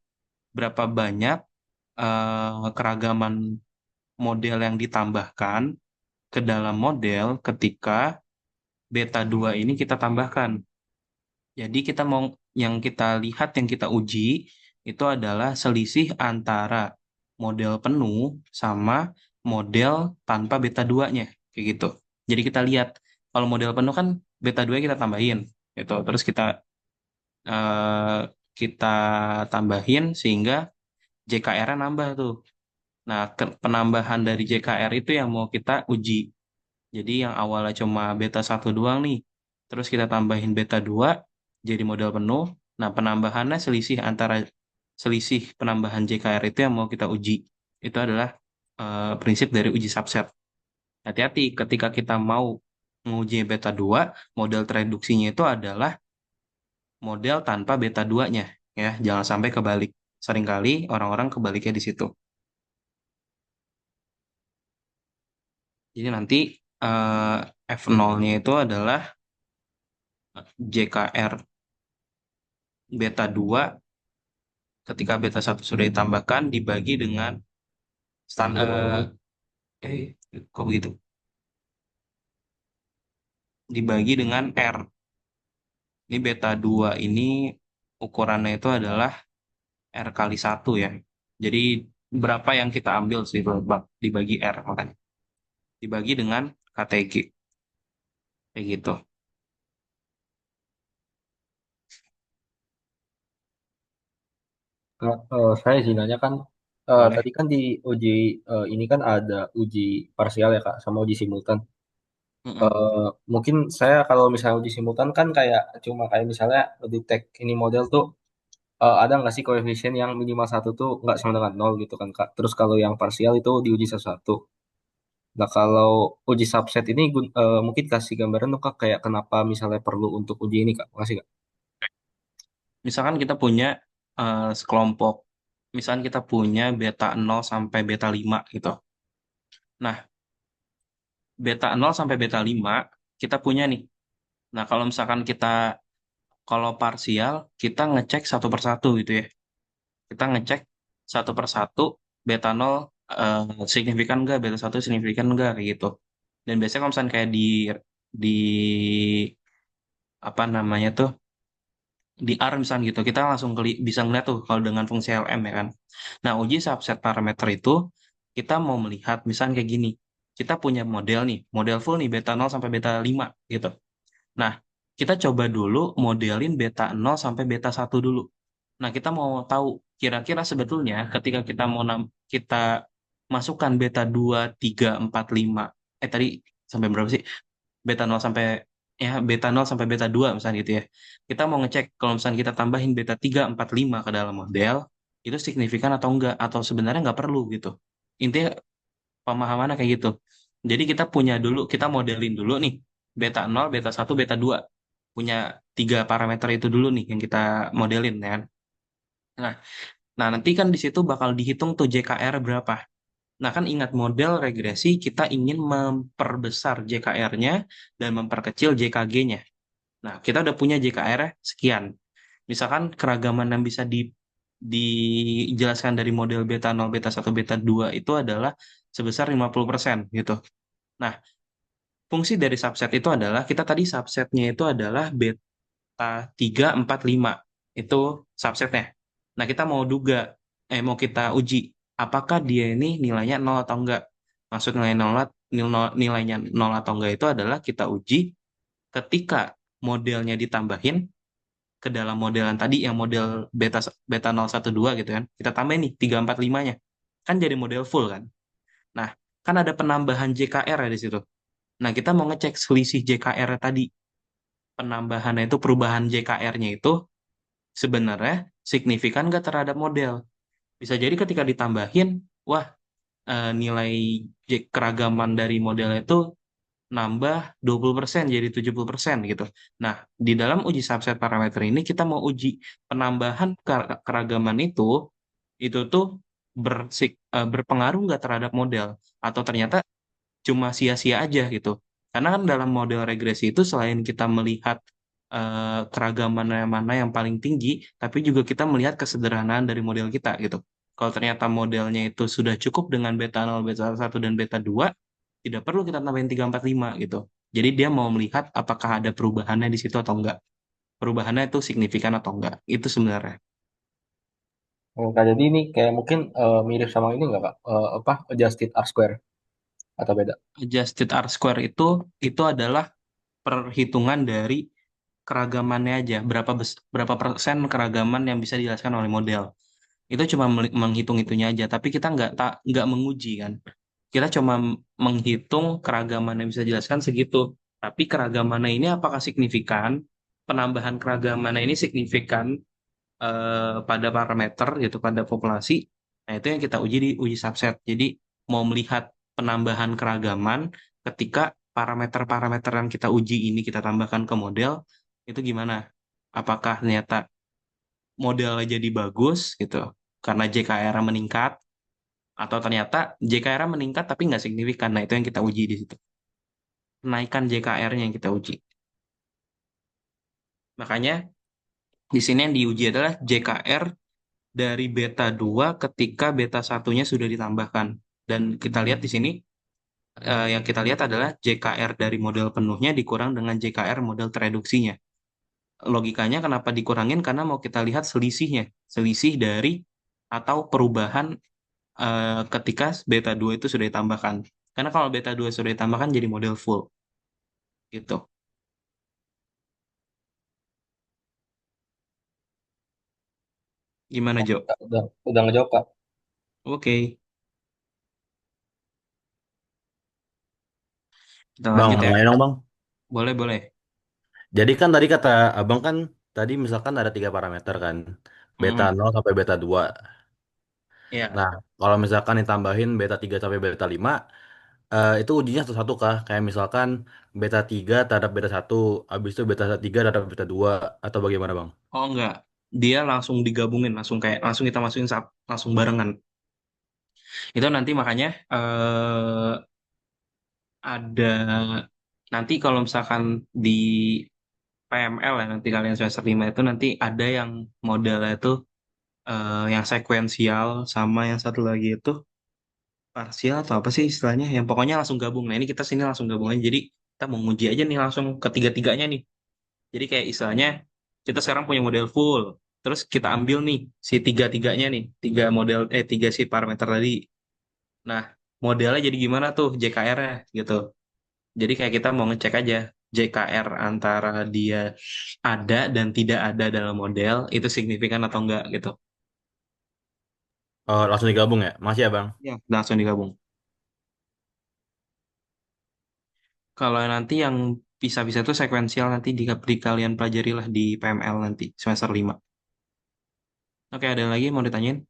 berapa banyak keragaman model yang ditambahkan ke dalam model ketika beta 2 ini kita tambahkan. Jadi kita mau yang kita lihat, yang kita uji itu adalah selisih antara model penuh sama model tanpa beta 2-nya kayak gitu. Jadi kita lihat kalau model penuh kan beta 2 kita tambahin gitu. Terus eh, kita tambahin sehingga JKR-nya nambah tuh. Nah, penambahan dari JKR itu yang mau kita uji. Jadi yang awalnya cuma beta 1 doang nih, terus kita tambahin beta 2 jadi model penuh. Nah, penambahannya selisih penambahan JKR itu yang mau kita uji. Itu adalah prinsip dari uji subset. Hati-hati ketika kita mau menguji beta 2, model tereduksinya itu adalah model tanpa beta 2-nya. Ya, jangan sampai kebalik. Seringkali orang-orang kebaliknya di situ. Jadi nanti eh, F0-nya itu adalah JKR beta 2 ketika beta 1 sudah ditambahkan dibagi dengan standar kok begitu? Dibagi dengan R. Ini beta 2 ini ukurannya itu adalah R kali 1 ya. Jadi berapa yang kita ambil sih Bang, dibagi R makanya. Dibagi dengan KTG. Kayak gitu. Saya sih nanya kan, Boleh. tadi kan di uji ini kan ada uji parsial ya Kak, sama uji simultan. Mm-mm. Mungkin saya kalau misalnya uji simultan kan kayak cuma kayak misalnya detect ini model tuh, ada nggak sih koefisien yang minimal satu tuh nggak sama dengan nol gitu kan Kak. Terus kalau yang parsial itu diuji satu-satu. Nah kalau uji subset ini mungkin kasih gambaran tuh Kak kayak kenapa misalnya perlu untuk uji ini Kak. Makasih Kak. Misalkan kita punya sekelompok. Misalkan kita punya beta 0 sampai beta 5 gitu. Nah, beta 0 sampai beta 5 kita punya nih. Nah, kalau misalkan kalau parsial, kita ngecek satu persatu gitu ya. Kita ngecek satu persatu, beta 0 signifikan enggak, beta 1 signifikan enggak, kayak gitu. Dan biasanya kalau misalkan kayak di apa namanya tuh, di R misalnya gitu, kita langsung bisa ngeliat tuh kalau dengan fungsi LM ya kan. Nah, uji subset parameter itu, kita mau melihat misalnya kayak gini. Kita punya model nih, model full nih, beta 0 sampai beta 5 gitu. Nah, kita coba dulu modelin beta 0 sampai beta 1 dulu. Nah, kita mau tahu kira-kira sebetulnya ketika kita masukkan beta 2, 3, 4, 5. Tadi sampai berapa sih? Beta 0 sampai beta 0 sampai beta 2 misalnya gitu ya. Kita mau ngecek kalau misalnya kita tambahin beta 3, 4, 5 ke dalam model, itu signifikan atau enggak atau sebenarnya nggak perlu gitu. Intinya pemahamannya kayak gitu. Jadi kita modelin dulu nih beta 0, beta 1, beta 2. Punya tiga parameter itu dulu nih yang kita modelin ya kan. Nah, nah nanti kan di situ bakal dihitung tuh JKR berapa. Nah kan ingat model regresi kita ingin memperbesar JKR-nya dan memperkecil JKG-nya. Nah, kita udah punya JKR sekian. Misalkan keragaman yang bisa dijelaskan dari model beta 0, beta 1, beta 2 itu adalah sebesar 50% gitu. Nah, fungsi dari subset itu adalah, kita tadi subsetnya itu adalah beta 3, 4, 5. Itu subsetnya. Nah, kita mau kita uji, apakah dia ini nilainya 0 atau enggak. Maksud nilainya 0 atau enggak itu adalah kita uji ketika modelnya ditambahin ke dalam modelan tadi yang model beta beta 012 gitu kan. Kita tambahin nih 3, 4, 5-nya. Kan jadi model full kan. Nah, kan ada penambahan JKR ya di situ. Nah, kita mau ngecek selisih JKR tadi. Penambahannya itu, perubahan JKR-nya itu sebenarnya signifikan nggak terhadap model. Bisa jadi ketika ditambahin, wah, nilai keragaman dari modelnya itu nambah 20% jadi 70% gitu. Nah, di dalam uji subset parameter ini kita mau uji penambahan keragaman itu tuh berpengaruh nggak terhadap model, atau ternyata cuma sia-sia aja gitu. Karena kan dalam model regresi itu selain kita melihat keragaman yang mana yang paling tinggi, tapi juga kita melihat kesederhanaan dari model kita gitu. Kalau ternyata modelnya itu sudah cukup dengan beta 0, beta 1, dan beta 2, tidak perlu kita tambahin 3, 4, 5 gitu. Jadi dia mau melihat apakah ada perubahannya di situ atau enggak. Perubahannya itu signifikan atau enggak. Itu sebenarnya. Kak, jadi ini kayak mungkin mirip sama ini nggak Kak? Apa adjusted R square atau beda? Adjusted R-square itu adalah perhitungan dari keragamannya aja, berapa persen keragaman yang bisa dijelaskan oleh model. Itu cuma menghitung itunya aja, tapi kita nggak menguji kan. Kita cuma menghitung keragaman yang bisa dijelaskan segitu. Tapi keragamannya ini apakah signifikan? Penambahan keragamannya ini signifikan pada parameter gitu, pada populasi. Nah, itu yang kita uji di uji subset. Jadi mau melihat penambahan keragaman ketika parameter-parameter yang kita uji ini kita tambahkan ke model, itu gimana? Apakah ternyata modelnya jadi bagus gitu karena JKR meningkat, atau ternyata JKR meningkat tapi nggak signifikan. Nah, itu yang kita uji di situ. Kenaikan JKR-nya yang kita uji. Makanya di sini yang diuji adalah JKR dari beta 2 ketika beta satunya sudah ditambahkan. Dan kita lihat di sini, yang kita lihat adalah JKR dari model penuhnya dikurang dengan JKR model tereduksinya. Logikanya kenapa dikurangin? Karena mau kita lihat selisihnya. Selisih dari atau perubahan ketika beta 2 itu sudah ditambahkan. Karena kalau beta 2 sudah ditambahkan jadi model full. Gitu. Gimana, Jo? Kak, udah ngejawab Kak. Oke, kita Bang, lanjut mau ya. nanya dong bang. Boleh, boleh. Jadi kan tadi kata abang kan tadi misalkan ada 3 parameter kan, beta Mm-mm. 0 sampai beta 2. Ya. Nah, kalau misalkan ditambahin beta 3 sampai beta 5, itu ujinya satu-satu kah? Kayak misalkan beta 3 terhadap beta 1, habis itu beta 3 terhadap beta 2, atau bagaimana bang? Oh enggak, dia langsung digabungin, langsung kita masukin langsung barengan. Itu nanti makanya ada nanti kalau misalkan di PML ya, nanti kalian semester 5 itu nanti ada yang modelnya itu yang sekuensial, sama yang satu lagi itu parsial atau apa sih istilahnya, yang pokoknya langsung gabung. Nah, ini kita sini langsung gabung aja, jadi kita mau nguji aja nih langsung ketiga-tiganya nih. Jadi kayak istilahnya kita sekarang punya model full, terus kita ambil nih si tiga-tiganya nih, tiga si parameter tadi. Nah, modelnya jadi gimana tuh JKR-nya gitu. Jadi kayak kita mau ngecek aja JKR antara dia ada dan tidak ada dalam model itu signifikan atau enggak gitu. Oh, langsung digabung ya? Masih ya bang? Ya, langsung digabung. Kalau nanti yang bisa-bisa itu sekuensial nanti di kalian pelajarilah di PML nanti semester 5. Oke, ada yang lagi mau ditanyain?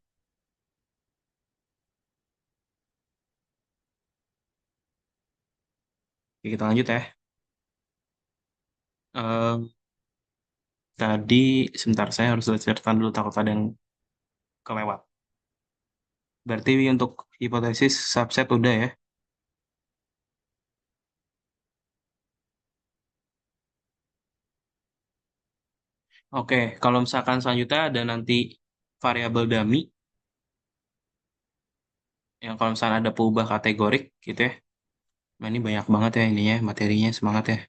Oke, kita lanjut ya. Eh, Tadi sebentar saya harus lihat catatan dulu takut ada yang kelewat. Berarti untuk hipotesis subset udah ya. Oke, kalau misalkan selanjutnya ada nanti variabel dummy, yang kalau misalkan ada peubah kategorik gitu ya. Nah, ini banyak banget ya ininya, materinya, semangat ya.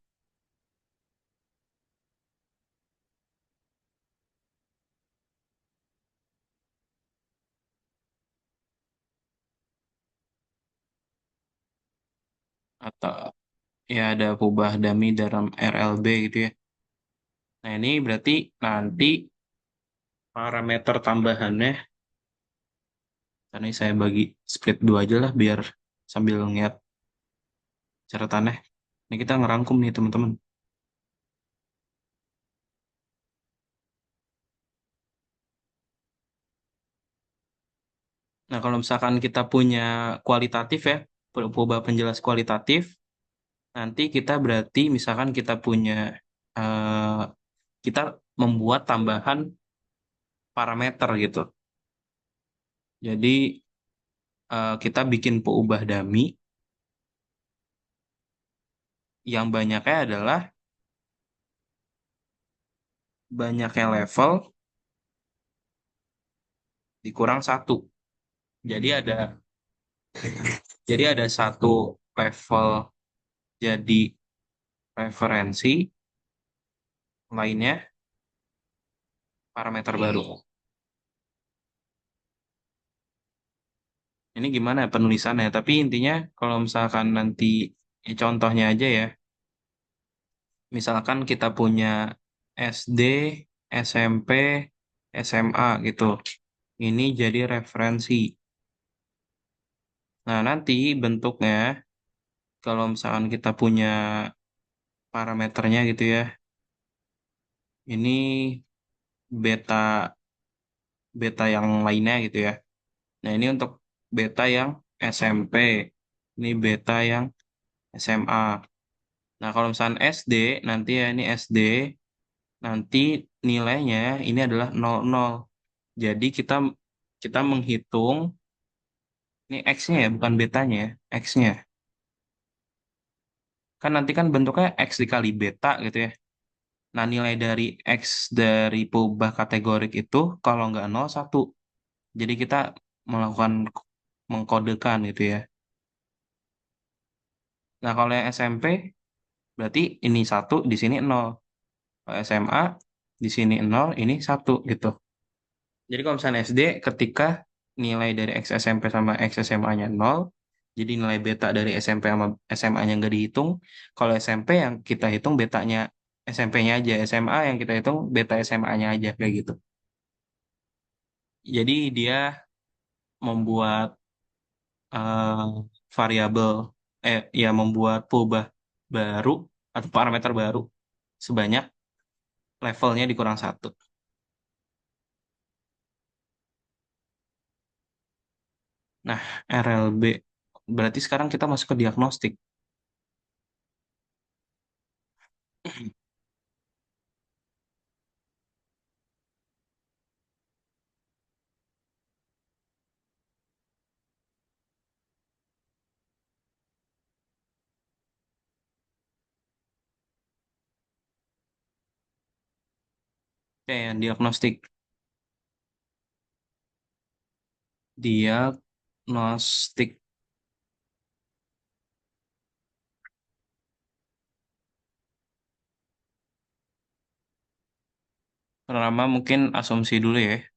Atau ya ada peubah dummy dalam RLB gitu ya. Nah, ini berarti nanti parameter tambahannya, karena saya bagi split dua aja lah biar sambil ngeliat catatannya. Ini kita ngerangkum nih teman-teman. Nah, kalau misalkan kita punya kualitatif ya, perubahan penjelas kualitatif, nanti kita berarti misalkan kita punya, eh, kita membuat tambahan parameter gitu. Jadi, kita bikin peubah dummy yang banyaknya adalah banyaknya level dikurang satu. Jadi ada satu level jadi referensi, lainnya parameter baru. Ini gimana penulisannya? Tapi intinya kalau misalkan nanti contohnya aja ya, misalkan kita punya SD, SMP, SMA gitu. Ini jadi referensi. Nah, nanti bentuknya kalau misalkan kita punya parameternya gitu ya. Ini beta beta yang lainnya gitu ya. Nah, ini untuk beta yang SMP. Ini beta yang SMA. Nah, kalau misalkan SD, nanti ya ini SD, nanti nilainya ini adalah 00. Jadi kita kita menghitung ini X-nya ya, bukan betanya ya, X-nya. Kan nanti kan bentuknya X dikali beta gitu ya. Nah, nilai dari X dari peubah kategorik itu kalau nggak 0, 1. Jadi kita melakukan mengkodekan gitu ya. Nah, kalau yang SMP berarti ini 1, di sini 0. Kalau SMA di sini 0, ini 1 gitu. Jadi kalau misalnya SD ketika nilai dari X SMP sama X SMA-nya 0, jadi nilai beta dari SMP sama SMA-nya nggak dihitung. Kalau SMP yang kita hitung betanya SMP-nya aja, SMA yang kita hitung beta SMA-nya aja kayak gitu. Jadi dia membuat eh, variabel ya membuat perubahan baru atau parameter baru sebanyak levelnya dikurang satu. Nah, RLB berarti sekarang kita masuk ke diagnostik. Oke, yang diagnostik. Diagnostik. Pertama mungkin asumsi dulu ya.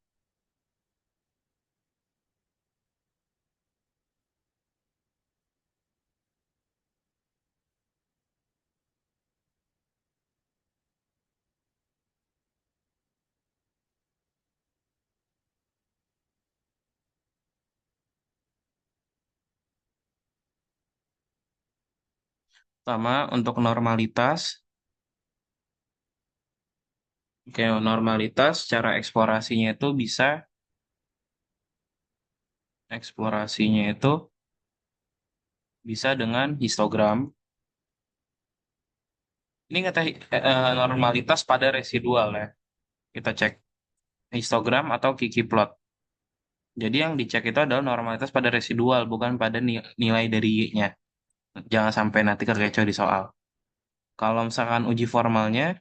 Pertama untuk normalitas. Oke, normalitas cara eksplorasinya itu bisa dengan histogram. Ini kata normalitas pada residual ya. Kita cek histogram atau Kiki plot. Jadi yang dicek itu adalah normalitas pada residual, bukan pada nilai dari Y-nya. Jangan sampai nanti kekecoh di soal. Kalau misalkan uji formalnya,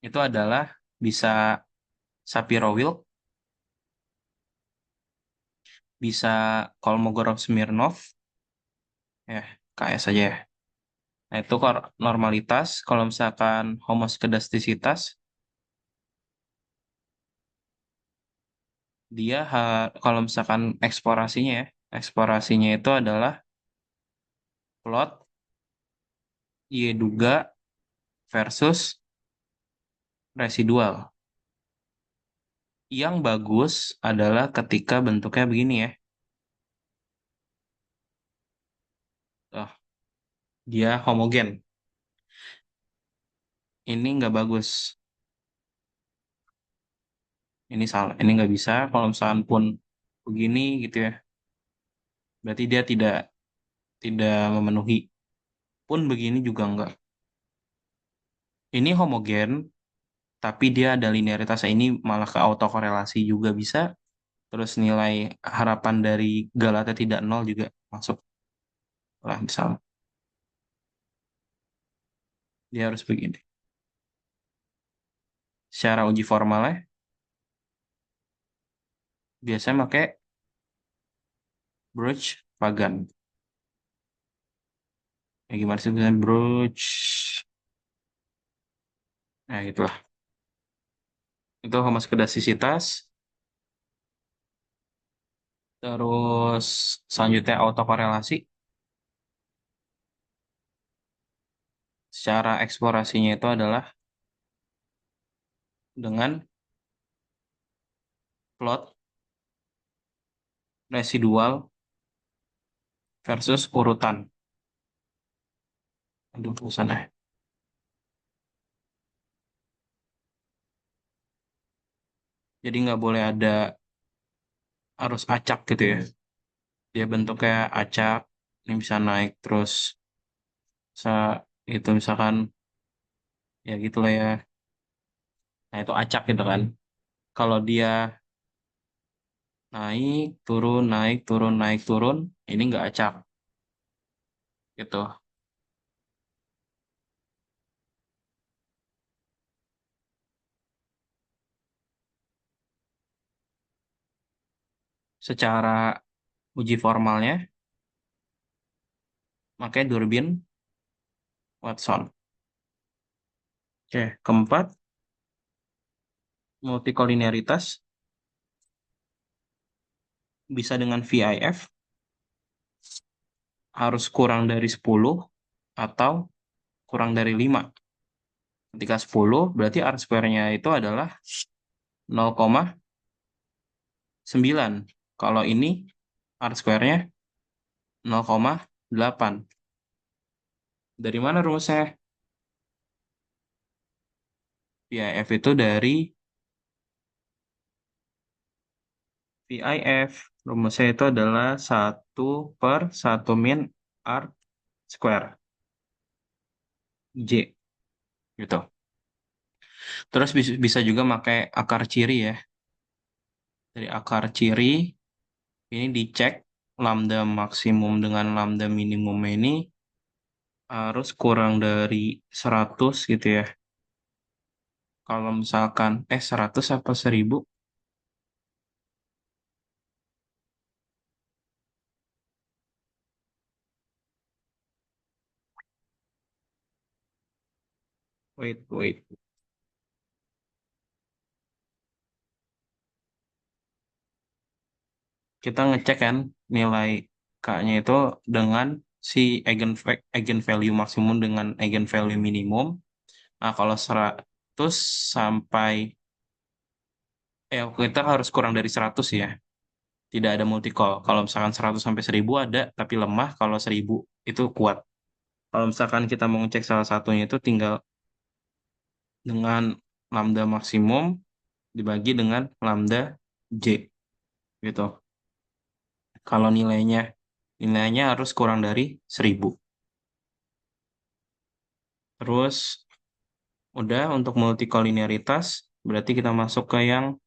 itu adalah bisa Shapiro-Wilk, bisa Kolmogorov-Smirnov, ya KS aja ya. Nah, itu normalitas. Kalau misalkan homoskedastisitas, dia kalau misalkan eksplorasinya itu adalah plot Y duga versus residual. Yang bagus adalah ketika bentuknya begini ya. Tuh. dia homogen. Ini nggak bagus. Ini salah. Ini nggak bisa. Kalau misalkan pun begini gitu ya, berarti dia tidak tidak memenuhi. Pun begini juga enggak. Ini homogen, tapi dia ada linearitasnya. Ini malah ke autokorelasi juga bisa. Terus nilai harapan dari Galata tidak nol juga masuk lah misal. Dia harus begini. Secara uji formalnya, biasanya pakai Bruch-Pagan. Ya gimana sih biasanya Bruch? Nah, itulah. Itu homoskedastisitas. Terus selanjutnya autokorelasi. Secara eksplorasinya itu adalah dengan plot residual versus urutan. Aduh, tulisannya. Jadi nggak boleh ada arus acak gitu ya. Dia bentuknya acak. Ini bisa naik terus. Bisa itu misalkan ya gitulah ya. Nah itu acak gitu kan. Kalau dia naik, turun, naik, turun, ini nggak acak gitu. Secara uji formalnya, makanya Durbin Watson. Oke, keempat, multikolinearitas bisa dengan VIF harus kurang dari 10 atau kurang dari 5. Ketika 10, berarti R square-nya itu adalah 0,9. Kalau ini R square-nya 0,8. Dari mana rumusnya? VIF itu dari VIF. Rumusnya itu adalah 1/1 min R square. J. Gitu. Terus bisa juga pakai akar ciri ya. Dari akar ciri, ini dicek lambda maksimum dengan lambda minimum ini harus kurang dari 100 gitu ya. Kalau misalkan, 100 apa 1000? Wait. Kita ngecek kan nilai K-nya itu dengan si eigenvalue maksimum dengan eigenvalue minimum. Nah, kalau 100 sampai, kita harus kurang dari 100 ya. Tidak ada multicall. Kalau misalkan 100 sampai 1000 ada, tapi lemah. Kalau 1000 itu kuat. Kalau misalkan kita mau ngecek salah satunya itu tinggal dengan lambda maksimum dibagi dengan lambda J gitu. Kalau nilainya harus kurang dari 1000. Terus udah untuk multikolinearitas berarti kita masuk ke yang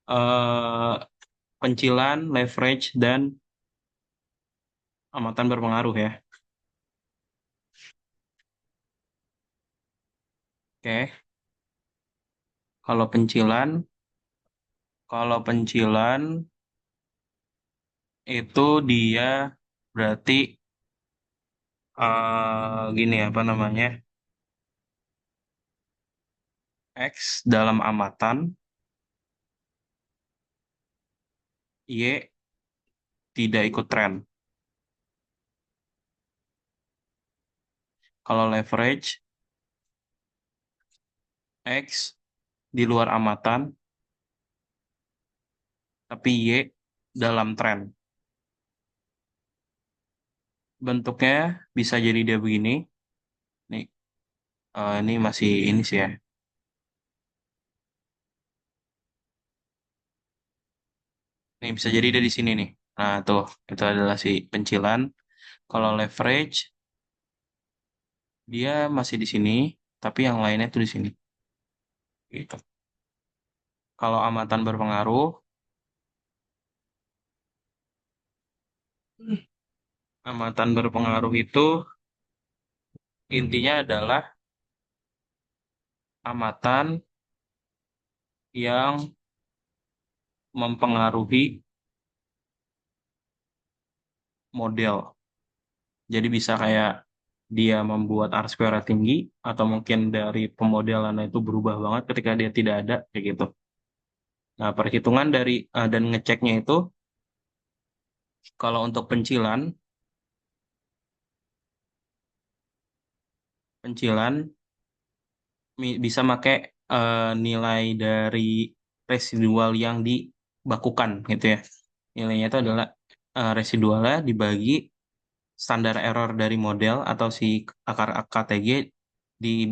eh, pencilan, leverage dan amatan berpengaruh ya. Oke. Kalau pencilan, kalau pencilan itu dia berarti gini apa namanya? X dalam amatan, Y tidak ikut tren. Kalau leverage, X di luar amatan, tapi Y dalam tren. Bentuknya bisa jadi dia begini. Nih, ini masih ini sih ya. Nih bisa jadi dia di sini nih. Nah, tuh, itu adalah si pencilan. Kalau leverage, dia masih di sini, tapi yang lainnya tuh di sini. Gitu. Kalau amatan berpengaruh, amatan berpengaruh itu intinya adalah amatan yang mempengaruhi model. Jadi bisa kayak dia membuat R square tinggi, atau mungkin dari pemodelannya itu berubah banget ketika dia tidak ada, kayak gitu. Nah, perhitungan dari dan ngeceknya itu, kalau untuk pencilan, pencilan bisa pakai nilai dari residual yang dibakukan gitu ya. Nilainya itu adalah residualnya dibagi standar error dari model atau si akar KTG di,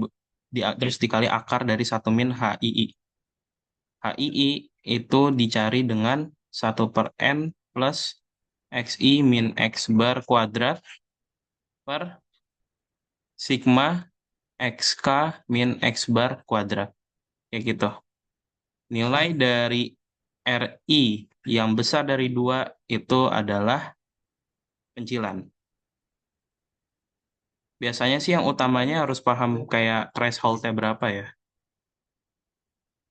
terus dikali akar dari 1 min HII. HII itu dicari dengan 1/n plus XI min X bar kuadrat per sigma XK min X bar kuadrat. Kayak gitu. Nilai dari RI yang besar dari 2 itu adalah pencilan. Biasanya sih yang utamanya harus paham kayak threshold-nya berapa ya.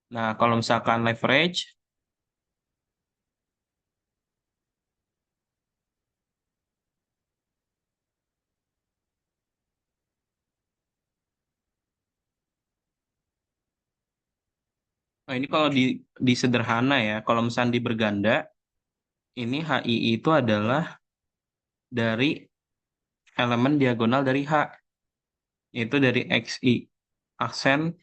Nah, kalau misalkan leverage, nah ini kalau di sederhana ya, kalau misalnya di berganda, ini HII itu adalah dari elemen diagonal dari H, itu dari XI, aksen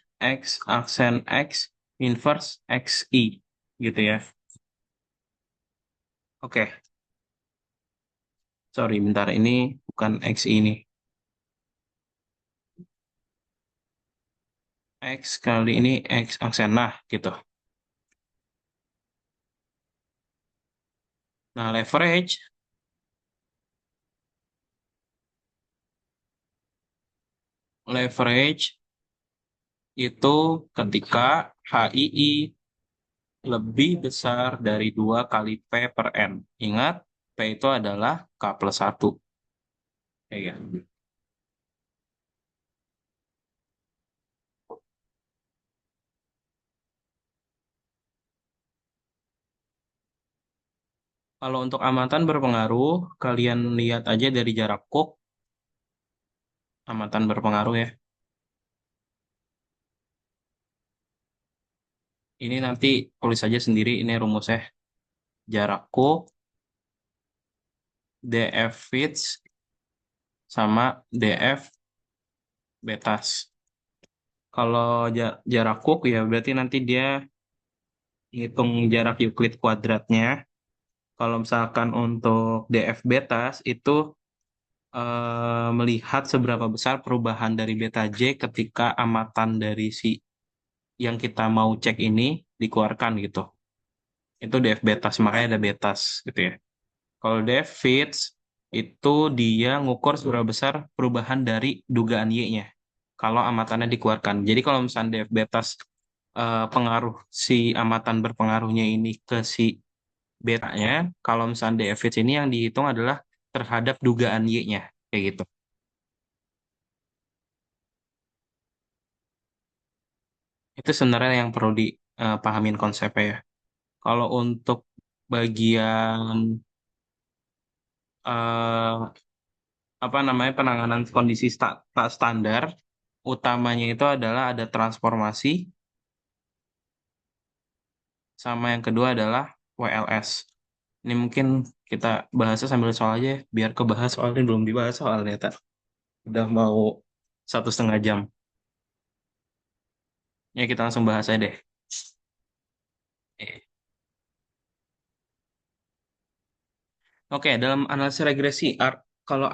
aksen X, inverse XI, gitu ya. Oke, sorry, bentar, ini bukan XI ini. X kali ini X aksen, nah gitu. Nah, leverage itu ketika HII lebih besar dari 2 kali P per N. Ingat, P itu adalah K plus 1. Ya, ya. Kalau untuk amatan berpengaruh, kalian lihat aja dari jarak Cook, amatan berpengaruh ya. Ini nanti tulis aja sendiri, ini rumusnya. Jarak Cook, DF fits, sama DF betas. Kalau jarak Cook ya berarti nanti dia hitung jarak Euclid kuadratnya. Kalau misalkan untuk DF betas itu melihat seberapa besar perubahan dari beta J ketika amatan dari si yang kita mau cek ini dikeluarkan gitu. Itu DF betas, makanya ada betas gitu ya. Kalau DF fits itu dia ngukur seberapa besar perubahan dari dugaan Y-nya kalau amatannya dikeluarkan. Jadi kalau misalnya DF betas pengaruh si amatan berpengaruhnya ini ke si betanya, kalau misalnya DF fits ini yang dihitung adalah terhadap dugaan Y-nya kayak gitu. Itu sebenarnya yang perlu dipahamin konsepnya ya. Kalau untuk bagian eh, apa namanya penanganan kondisi tak standar, utamanya itu adalah ada transformasi, sama yang kedua adalah WLS. Ini mungkin kita bahasnya sambil soal aja ya, biar kebahas soalnya belum dibahas soalnya tak. Udah mau 1,5 jam. Ya kita langsung bahas aja deh. Oke, dalam analisis regresi, kalau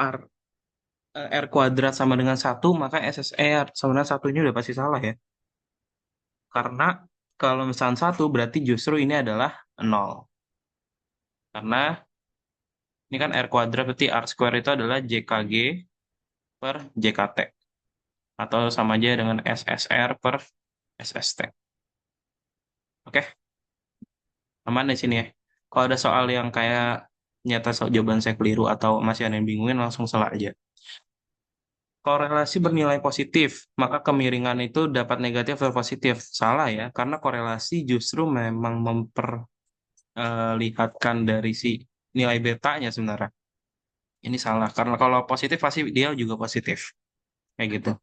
R kuadrat sama dengan satu, maka SSR sama dengan satu ini udah pasti salah ya. Karena kalau misalnya satu, berarti justru ini adalah nol. Karena ini kan R kuadrat, berarti R square itu adalah JKG per JKT. Atau sama aja dengan SSR per SST. Oke, aman di sini ya. Kalau ada soal yang kayak nyata soal jawaban saya keliru atau masih ada yang bingungin, langsung salah aja. Korelasi bernilai positif, maka kemiringan itu dapat negatif atau positif. Salah ya, karena korelasi justru memang memperlihatkan dari si nilai betanya sebenarnya. Ini salah, karena kalau positif pasti dia juga positif. Kayak gitu.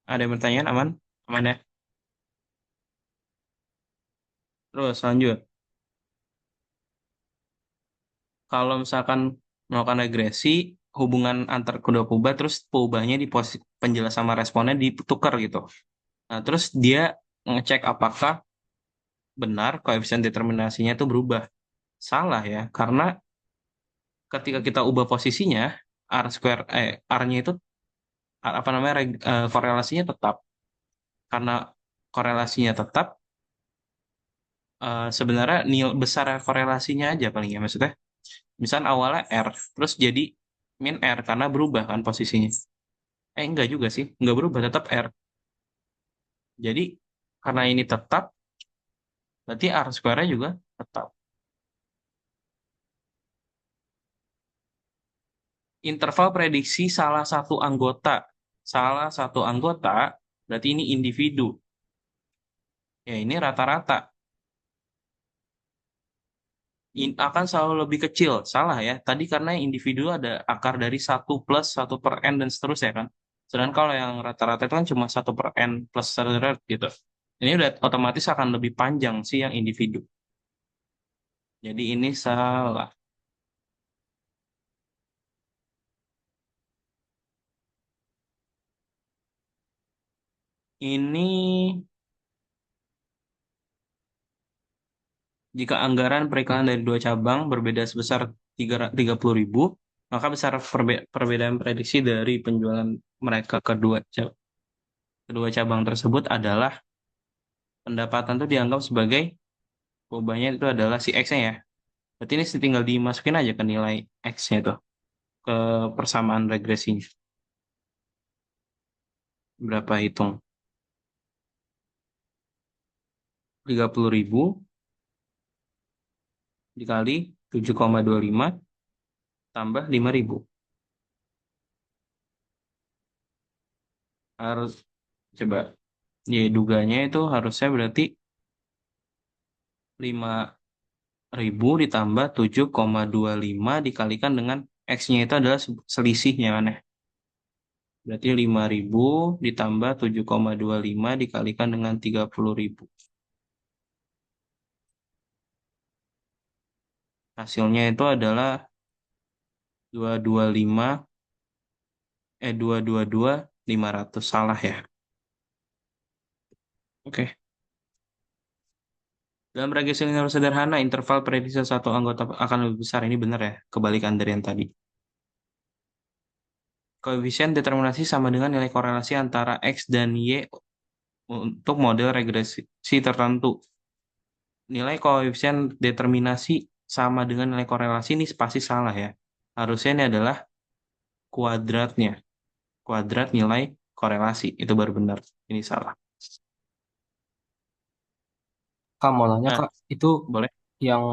Ada yang bertanya? Aman? Aman ya? Terus lanjut. Kalau misalkan melakukan regresi, hubungan antar kedua peubah, terus peubahnya di penjelasan sama responnya ditukar gitu. Nah, terus dia ngecek apakah benar koefisien determinasinya itu berubah. Salah ya, karena ketika kita ubah posisinya, R square, R-nya itu, apa namanya, korelasinya tetap. Karena korelasinya tetap, sebenarnya nilai besar korelasinya aja paling ya, maksudnya. Misal awalnya R, terus jadi min R, karena berubah kan posisinya. Enggak juga sih, enggak berubah, tetap R. Jadi, karena ini tetap, berarti R square-nya juga tetap. Interval prediksi salah satu anggota, berarti ini individu. Ya, ini rata-rata. Akan selalu lebih kecil. Salah ya. Tadi karena individu ada akar dari satu plus satu per N dan seterusnya kan. Sedangkan kalau yang rata-rata itu kan cuma satu per N plus seterusnya gitu. Ini udah otomatis akan lebih panjang sih yang individu. Jadi ini salah. Ini jika anggaran periklanan dari dua cabang berbeda sebesar 30.000, maka besar perbedaan prediksi dari penjualan mereka kedua cabang tersebut adalah pendapatan itu dianggap sebagai perubahannya itu adalah si X-nya ya. Berarti ini tinggal dimasukin aja ke nilai X-nya itu, ke persamaan regresinya. Berapa hitung? 30.000 dikali 7,25 tambah 5.000. Harus coba. Ya, duganya itu harusnya berarti 5.000 ditambah 7,25 dikalikan dengan X-nya itu adalah selisihnya kan ya. Berarti 5.000 ditambah 7,25 dikalikan dengan 30.000. Hasilnya itu adalah 225, 222.500. Salah ya. Oke. Dalam regresi linear sederhana, interval prediksi satu anggota akan lebih besar. Ini benar ya, kebalikan dari yang tadi. Koefisien determinasi sama dengan nilai korelasi antara X dan Y untuk model regresi tertentu. Nilai koefisien determinasi sama dengan nilai korelasi ini pasti salah ya. Harusnya ini adalah kuadratnya. Kuadrat nilai korelasi. Itu baru benar. Ini salah. Kak mau nanya Nah, Kak, itu boleh. yang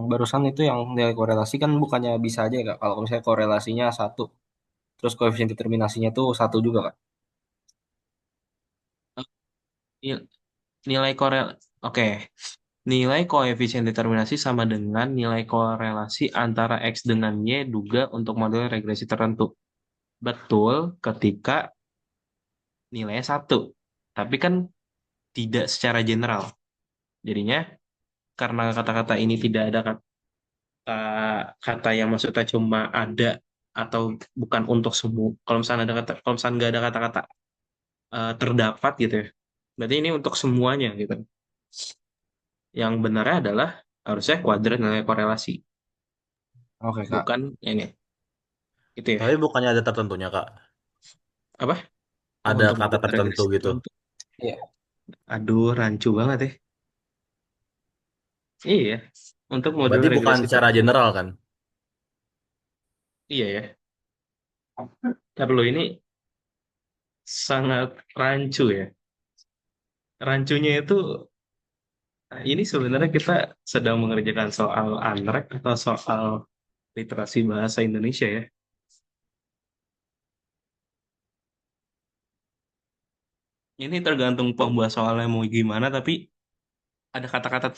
barusan itu yang nilai korelasi kan bukannya bisa aja Kak, kalau misalnya korelasinya satu, terus koefisien determinasinya tuh satu juga Kak. Nil- Nilai korel, oke. Nilai koefisien determinasi sama dengan nilai korelasi antara X dengan Y juga untuk model regresi tertentu. Betul ketika nilainya satu. Tapi kan tidak secara general. Jadinya karena kata-kata ini tidak ada kata, kata yang maksudnya cuma ada atau bukan untuk semua. Kalau misalnya nggak ada kata-kata terdapat gitu ya. Berarti ini untuk semuanya gitu. Yang benarnya adalah harusnya kuadrat nilai korelasi. Oke, Kak. bukan ini. Itu ya. Tapi bukannya ada tertentunya, Kak. Apa? Oh, Ada untuk kata model tertentu regresi gitu. tertentu. Iya. Aduh, rancu banget ya. Iya, untuk model Berarti bukan regresi secara tertentu. general kan? Iya ya. Ntar lo ini sangat rancu ya. Rancunya itu, ini sebenarnya kita sedang mengerjakan soal ANREG atau soal literasi bahasa Indonesia ya. Ini tergantung pembuat soalnya mau gimana, tapi ada kata-kata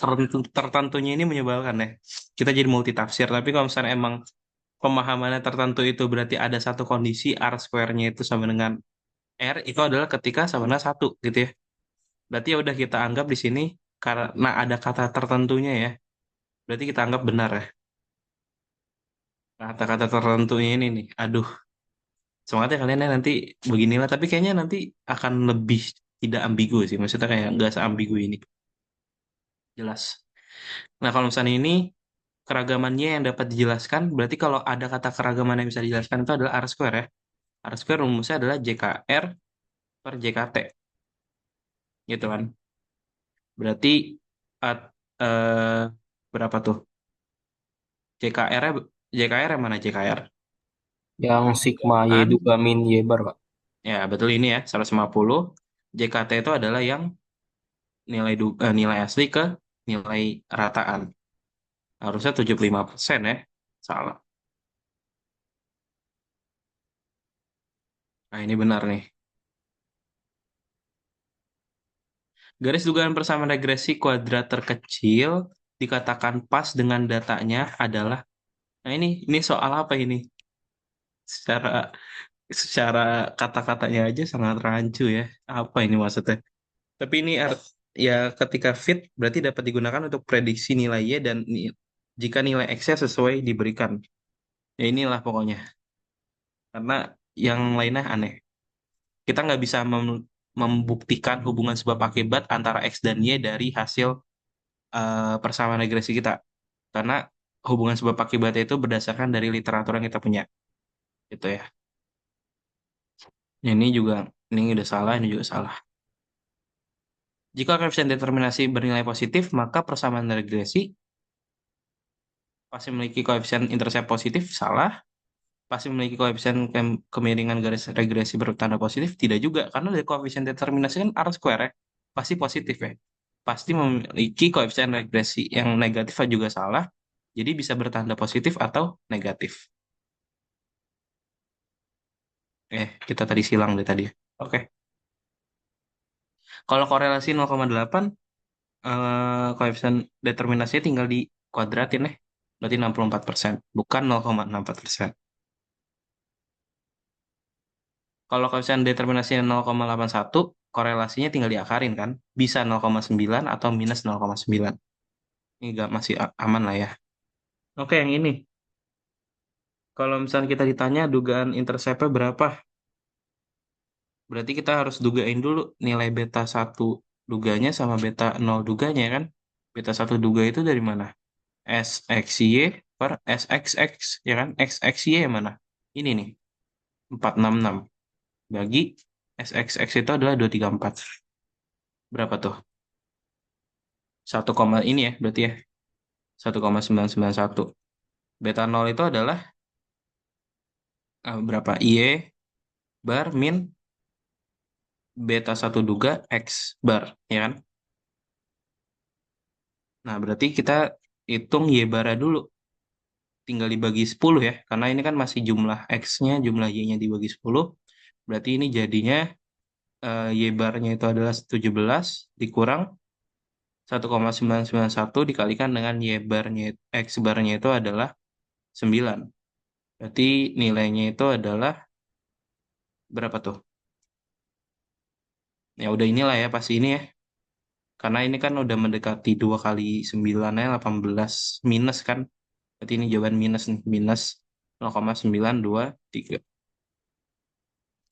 tertentunya ini menyebalkan ya. Kita jadi multitafsir, tapi kalau misalnya emang pemahamannya tertentu itu berarti ada satu kondisi R square-nya itu sama dengan R, itu adalah ketika sama dengan satu gitu ya. Berarti ya udah kita anggap di sini karena ada kata tertentunya ya. Berarti kita anggap benar ya. Nah, kata-kata tertentunya ini nih. Aduh, semangat ya kalian ya nanti beginilah. Tapi kayaknya nanti akan lebih tidak ambigu sih. Maksudnya kayak nggak seambigu ini. Jelas. Nah, kalau misalnya ini keragamannya yang dapat dijelaskan, berarti kalau ada kata keragaman yang bisa dijelaskan itu adalah R square ya. R square rumusnya adalah JKR per JKT. Gitu kan. Berarti at- eh, berapa tuh? JKR-nya JKR yang mana JKR? Yang sigma Y Kan? juga min Y bar, Kak. Ya, betul ini ya, 150. JKT itu adalah yang nilai asli ke nilai rataan. Harusnya 75% ya. Salah. Nah, ini benar nih. Garis dugaan persamaan regresi kuadrat terkecil dikatakan pas dengan datanya adalah. Nah, ini soal apa ini? Secara secara kata-katanya aja sangat rancu ya. Apa ini maksudnya? Tapi ini ya ketika fit berarti dapat digunakan untuk prediksi nilai Y dan jika nilai X-nya sesuai diberikan. Ya inilah pokoknya. Karena yang lainnya aneh. Kita nggak bisa membuktikan hubungan sebab akibat antara X dan Y dari hasil persamaan regresi kita. Karena hubungan sebab akibatnya itu berdasarkan dari literatur yang kita punya. Gitu ya. Ini juga, ini udah salah, ini juga salah. Jika koefisien determinasi bernilai positif, maka persamaan regresi pasti memiliki koefisien intercept positif, salah. Pasti memiliki koefisien kemiringan garis regresi bertanda positif, tidak juga. Karena dari koefisien determinasi kan R square ya, pasti positif ya. Pasti memiliki koefisien regresi yang negatif juga salah, jadi bisa bertanda positif atau negatif. Kita tadi silang deh tadi. Oke. Kalau korelasi 0,8, koefisien determinasinya tinggal di kuadratin ya. Berarti 64%, bukan 0,64%. Kalau koefisien determinasinya 0,81, korelasinya tinggal diakarin kan. Bisa 0,9 atau minus 0,9. Ini nggak masih aman lah ya. Oke, yang ini. Kalau misalnya kita ditanya dugaan intercept berapa, berarti kita harus dugain dulu nilai beta 1 duganya sama beta 0 duganya kan. Beta 1 duga itu dari mana? SXY per SXX, ya kan? XXY yang mana? Ini nih, 466. Bagi SXX itu adalah 234. Berapa tuh? Satu koma ini ya, berarti ya. 1,991. Beta 0 itu adalah berapa? Y bar min beta 1 duga X bar, ya kan? Nah, berarti kita hitung Y bar dulu. Tinggal dibagi 10 ya, karena ini kan masih jumlah X-nya, jumlah Y-nya dibagi 10. Berarti ini jadinya Y barnya itu adalah 17 dikurang 1,991 dikalikan dengan Y barnya, X barnya itu adalah 9. Berarti nilainya itu adalah berapa tuh? Ya udah inilah ya pasti ini ya. Karena ini kan udah mendekati 2 kali 9 ya 18 minus kan. Berarti ini jawaban minus nih. Minus 0,923.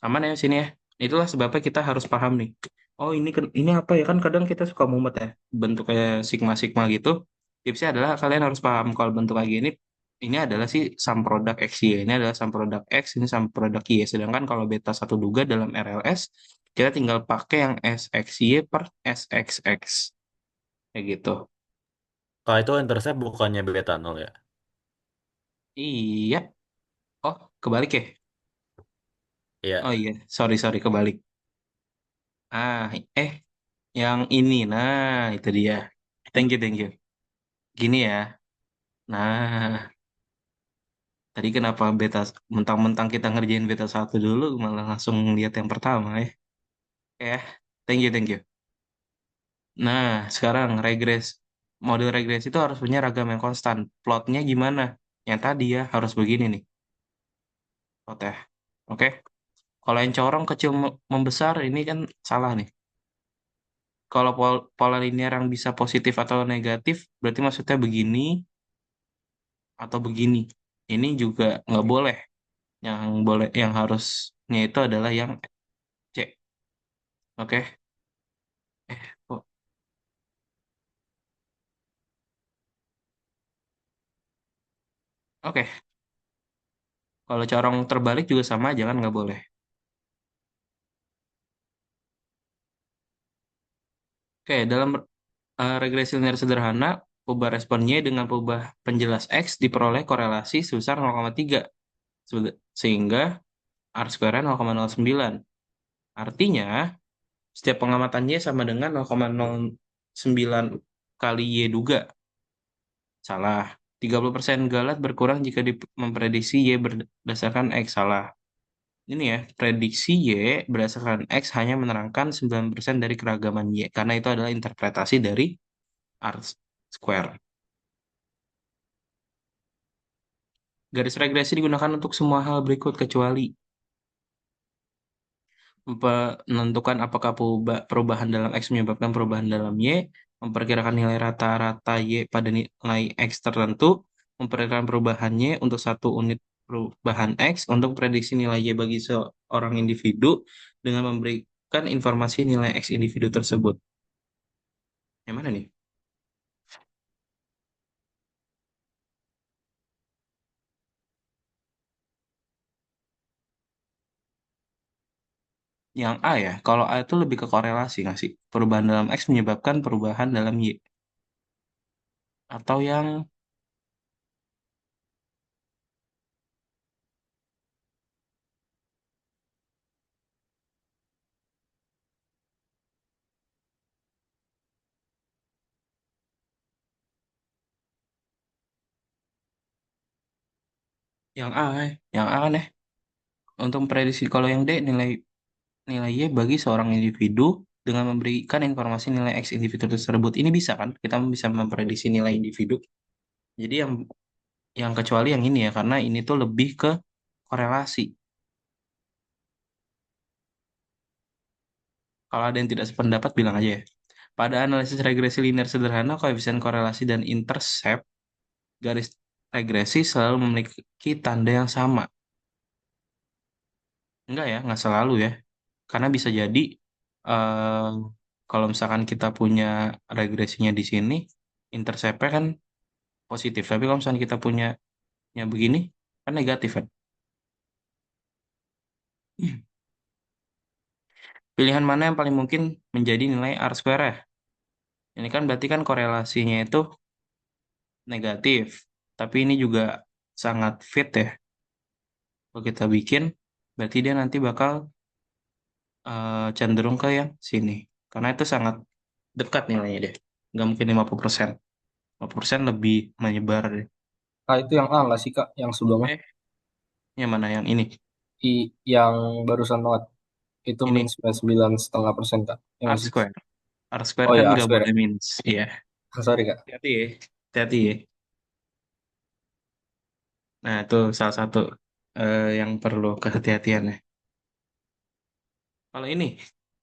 Aman ya sini ya. Itulah sebabnya kita harus paham nih. Oh ini apa ya kan kadang kita suka mumet ya. Bentuk kayak sigma-sigma gitu. Tipsnya adalah kalian harus paham kalau bentuk kayak gini ini adalah sih sum produk X Y. Ini adalah sum produk X, ini sum produk Y. Sedangkan kalau beta satu duga dalam RLS, kita tinggal pakai yang SXY per SXX. Kayak gitu. Kalau itu intercept bukannya beta nol ya? Iya. Oh, kebalik ya? Oh Iya. iya, sorry, kebalik. Ah, eh, yang ini. Nah, itu dia. Thank you. Gini ya. Nah, tadi kenapa beta, mentang-mentang kita ngerjain beta satu dulu, malah langsung lihat yang pertama ya. Ya, thank you. Nah, sekarang model regres itu harus punya ragam yang konstan. Plotnya gimana? Yang tadi ya, harus begini nih. Plotnya. Oke? Kalau yang corong kecil membesar, ini kan salah nih. Kalau pola linear yang bisa positif atau negatif, berarti maksudnya begini atau begini. Ini juga nggak boleh. Yang harusnya itu adalah yang C. Oke? Oh, oke. Kalau corong terbalik juga sama aja kan nggak boleh. Oke, dalam regresi linear sederhana, perubahan respon Y dengan perubahan penjelas X diperoleh korelasi sebesar 0,3, sehingga R square 0,09. Artinya, setiap pengamatan Y sama dengan 0,09 kali Y duga. Salah. 30% Galat berkurang jika memprediksi Y berdasarkan X. Salah. Ini ya, prediksi Y berdasarkan X hanya menerangkan 9% dari keragaman Y, karena itu adalah interpretasi dari R square. Garis regresi digunakan untuk semua hal berikut kecuali menentukan apakah perubahan dalam X menyebabkan perubahan dalam Y, memperkirakan nilai rata-rata Y pada nilai X tertentu, memperkirakan perubahan Y untuk satu unit perubahan X, untuk prediksi nilai Y bagi seorang individu dengan memberikan informasi nilai X individu tersebut. Yang mana nih? Yang A ya, kalau A itu lebih ke korelasi nggak sih? Perubahan dalam X menyebabkan perubahan dalam Y. Atau yang A, yang A kan ya. Untuk prediksi kalau yang D, nilai nilai Y bagi seorang individu dengan memberikan informasi nilai X individu tersebut. Ini bisa kan? Kita bisa memprediksi nilai individu. Jadi yang kecuali yang ini ya, karena ini tuh lebih ke korelasi. Kalau ada yang tidak sependapat, bilang aja ya. Pada analisis regresi linear sederhana, koefisien korelasi dan intercept garis regresi selalu memiliki tanda yang sama. Enggak ya, nggak selalu ya. Karena bisa jadi eh, kalau misalkan kita punya regresinya di sini, intercept-nya kan positif. Tapi kalau misalnya kita punya yang begini, kan negatif kan. Pilihan mana yang paling mungkin menjadi nilai R square ya? Ini kan berarti kan korelasinya itu negatif. Tapi ini juga sangat fit ya. Kalau kita bikin, berarti dia nanti bakal cenderung ke yang sini. Karena itu sangat dekat nilainya deh. Nggak mungkin 50%. 50% lebih menyebar deh. Nah, itu yang A nggak sih, Kak? Yang sebelumnya. Eh, yang mana yang ini? Yang barusan banget. Itu min Ini 99,5%, Kak. Ya R nggak sih? square. R square Oh kan ya, nggak Asper ya. boleh minus. Iya. Sorry, Kak. Hati-hati ya. Hati-hati ya. Nah, itu salah satu yang perlu kehati-hatian ya. Kalau ini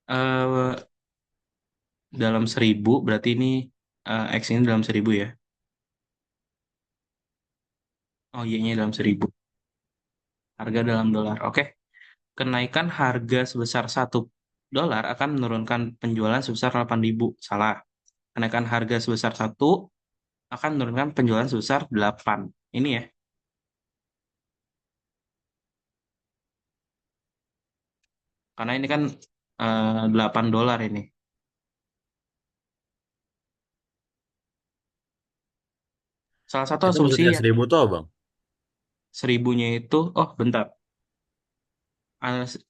eh, dalam 1.000 berarti ini X ini dalam 1.000 ya. Oh, Y-nya dalam 1.000. Harga dalam dolar. Oke. Kenaikan harga sebesar $1 akan menurunkan penjualan sebesar 8.000. Salah. Kenaikan harga sebesar 1 akan menurunkan penjualan sebesar 8. Ini ya. Karena ini kan 8 dolar ini. Salah satu Itu asumsi maksudnya yang 1000 tuh, Bang. seribunya itu, oh bentar,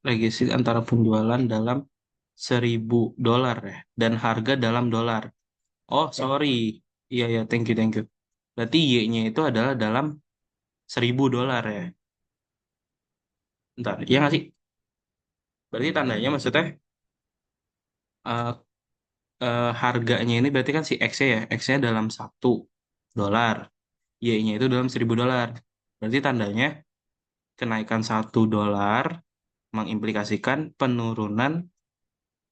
legasi antara penjualan dalam 1.000 dolar ya, dan harga dalam dolar. Oh, sorry. Iya, ya, thank you, thank you. Berarti Y-nya itu adalah dalam 1.000 dolar ya. Bentar, iya nggak sih? Berarti tandanya maksudnya eh, harganya ini berarti kan si X-nya ya, X-nya dalam 1 dolar, Y-nya itu dalam 1.000 dolar. Berarti tandanya kenaikan 1 dolar mengimplikasikan penurunan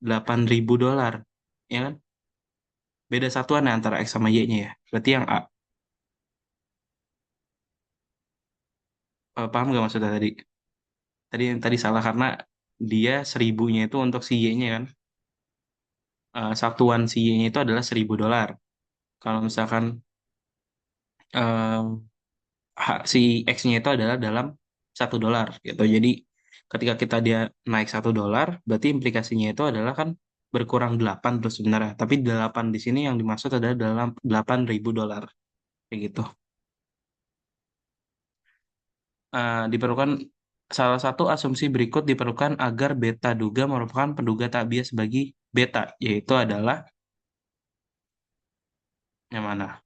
8.000 dolar. Ya kan? Beda satuan ya antara X sama Y-nya ya. Berarti yang A. Paham nggak maksudnya tadi? Tadi salah karena dia seribunya itu untuk si Y-nya kan. Satuan si Y-nya itu adalah 1.000 dolar. Kalau misalkan eh, si X-nya itu adalah dalam 1 dolar gitu. Jadi ketika dia naik 1 dolar, berarti implikasinya itu adalah kan berkurang 8 terus sebenarnya. Tapi 8 di sini yang dimaksud adalah dalam 8.000 dolar. Kayak gitu. Diperlukan salah satu asumsi berikut diperlukan agar beta duga merupakan penduga tak bias bagi beta, yaitu adalah yang mana?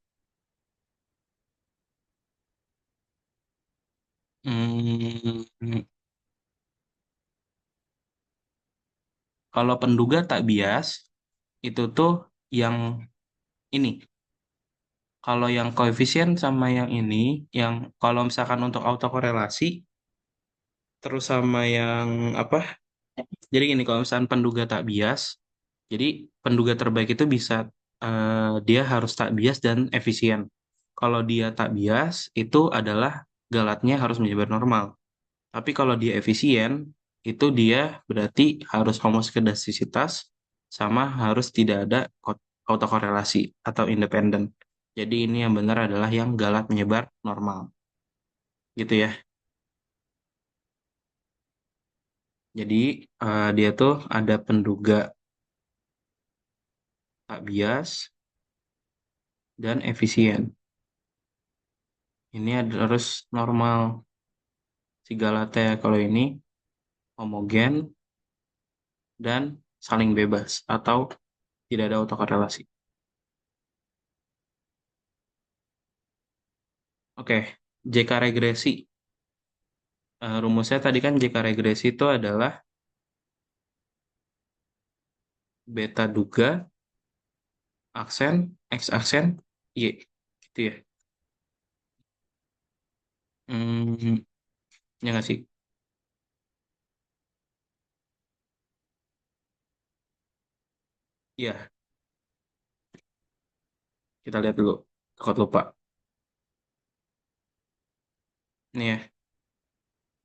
Hmm, kalau penduga tak bias itu tuh yang ini. Kalau yang koefisien sama yang ini, yang kalau misalkan untuk autokorelasi, terus sama yang apa? Jadi gini, kalau misalkan penduga tak bias, jadi penduga terbaik itu bisa dia harus tak bias dan efisien. Kalau dia tak bias, itu adalah galatnya harus menyebar normal. Tapi kalau dia efisien, itu dia berarti harus homoskedastisitas sama harus tidak ada autokorelasi atau independen. Jadi ini yang benar adalah yang galat menyebar normal. Gitu ya. Jadi dia tuh ada penduga tak bias dan efisien. Ini harus normal si galatnya. Kalau ini homogen dan saling bebas atau tidak ada autokorelasi. Oke, JK regresi. Rumusnya tadi kan JK regresi itu adalah beta duga, aksen, X aksen, Y. Gitu ya. Hmm, ya nggak sih? Iya, kita lihat dulu. Takut lupa. Ini ya,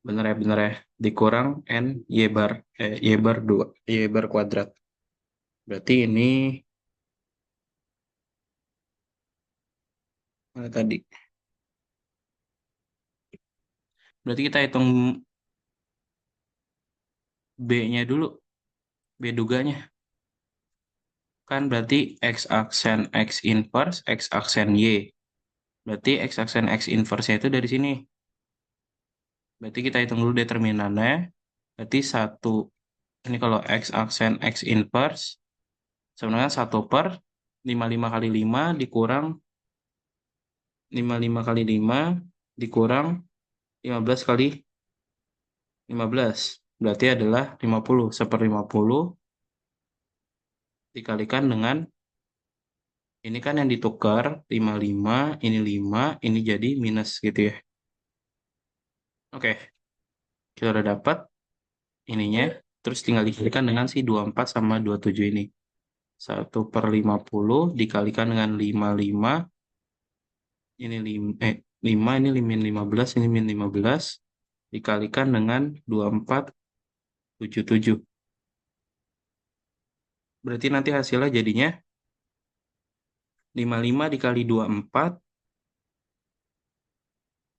bener ya. Dikurang N, Y bar 2, Y bar kuadrat. Berarti ini, mana tadi? Berarti kita hitung B-nya dulu, B duganya. Kan berarti X aksen X inverse, X aksen Y. Berarti X aksen X inverse-nya itu dari sini. Berarti kita hitung dulu determinannya. Berarti satu, ini kalau X aksen X inverse, sebenarnya 1/55 kali 5 dikurang 55 kali 5 dikurang 15 kali 15. Berarti adalah 50. 1/50 dikalikan dengan, ini kan yang ditukar 55, ini 5, ini jadi minus gitu ya. Oke, kita udah dapat ininya. Terus tinggal dikalikan dengan si 24 sama 27 ini. 1/50 dikalikan dengan 55, ini 5, ini min 15, ini min 15, dikalikan dengan 24/77. Berarti nanti hasilnya jadinya 55 dikali 24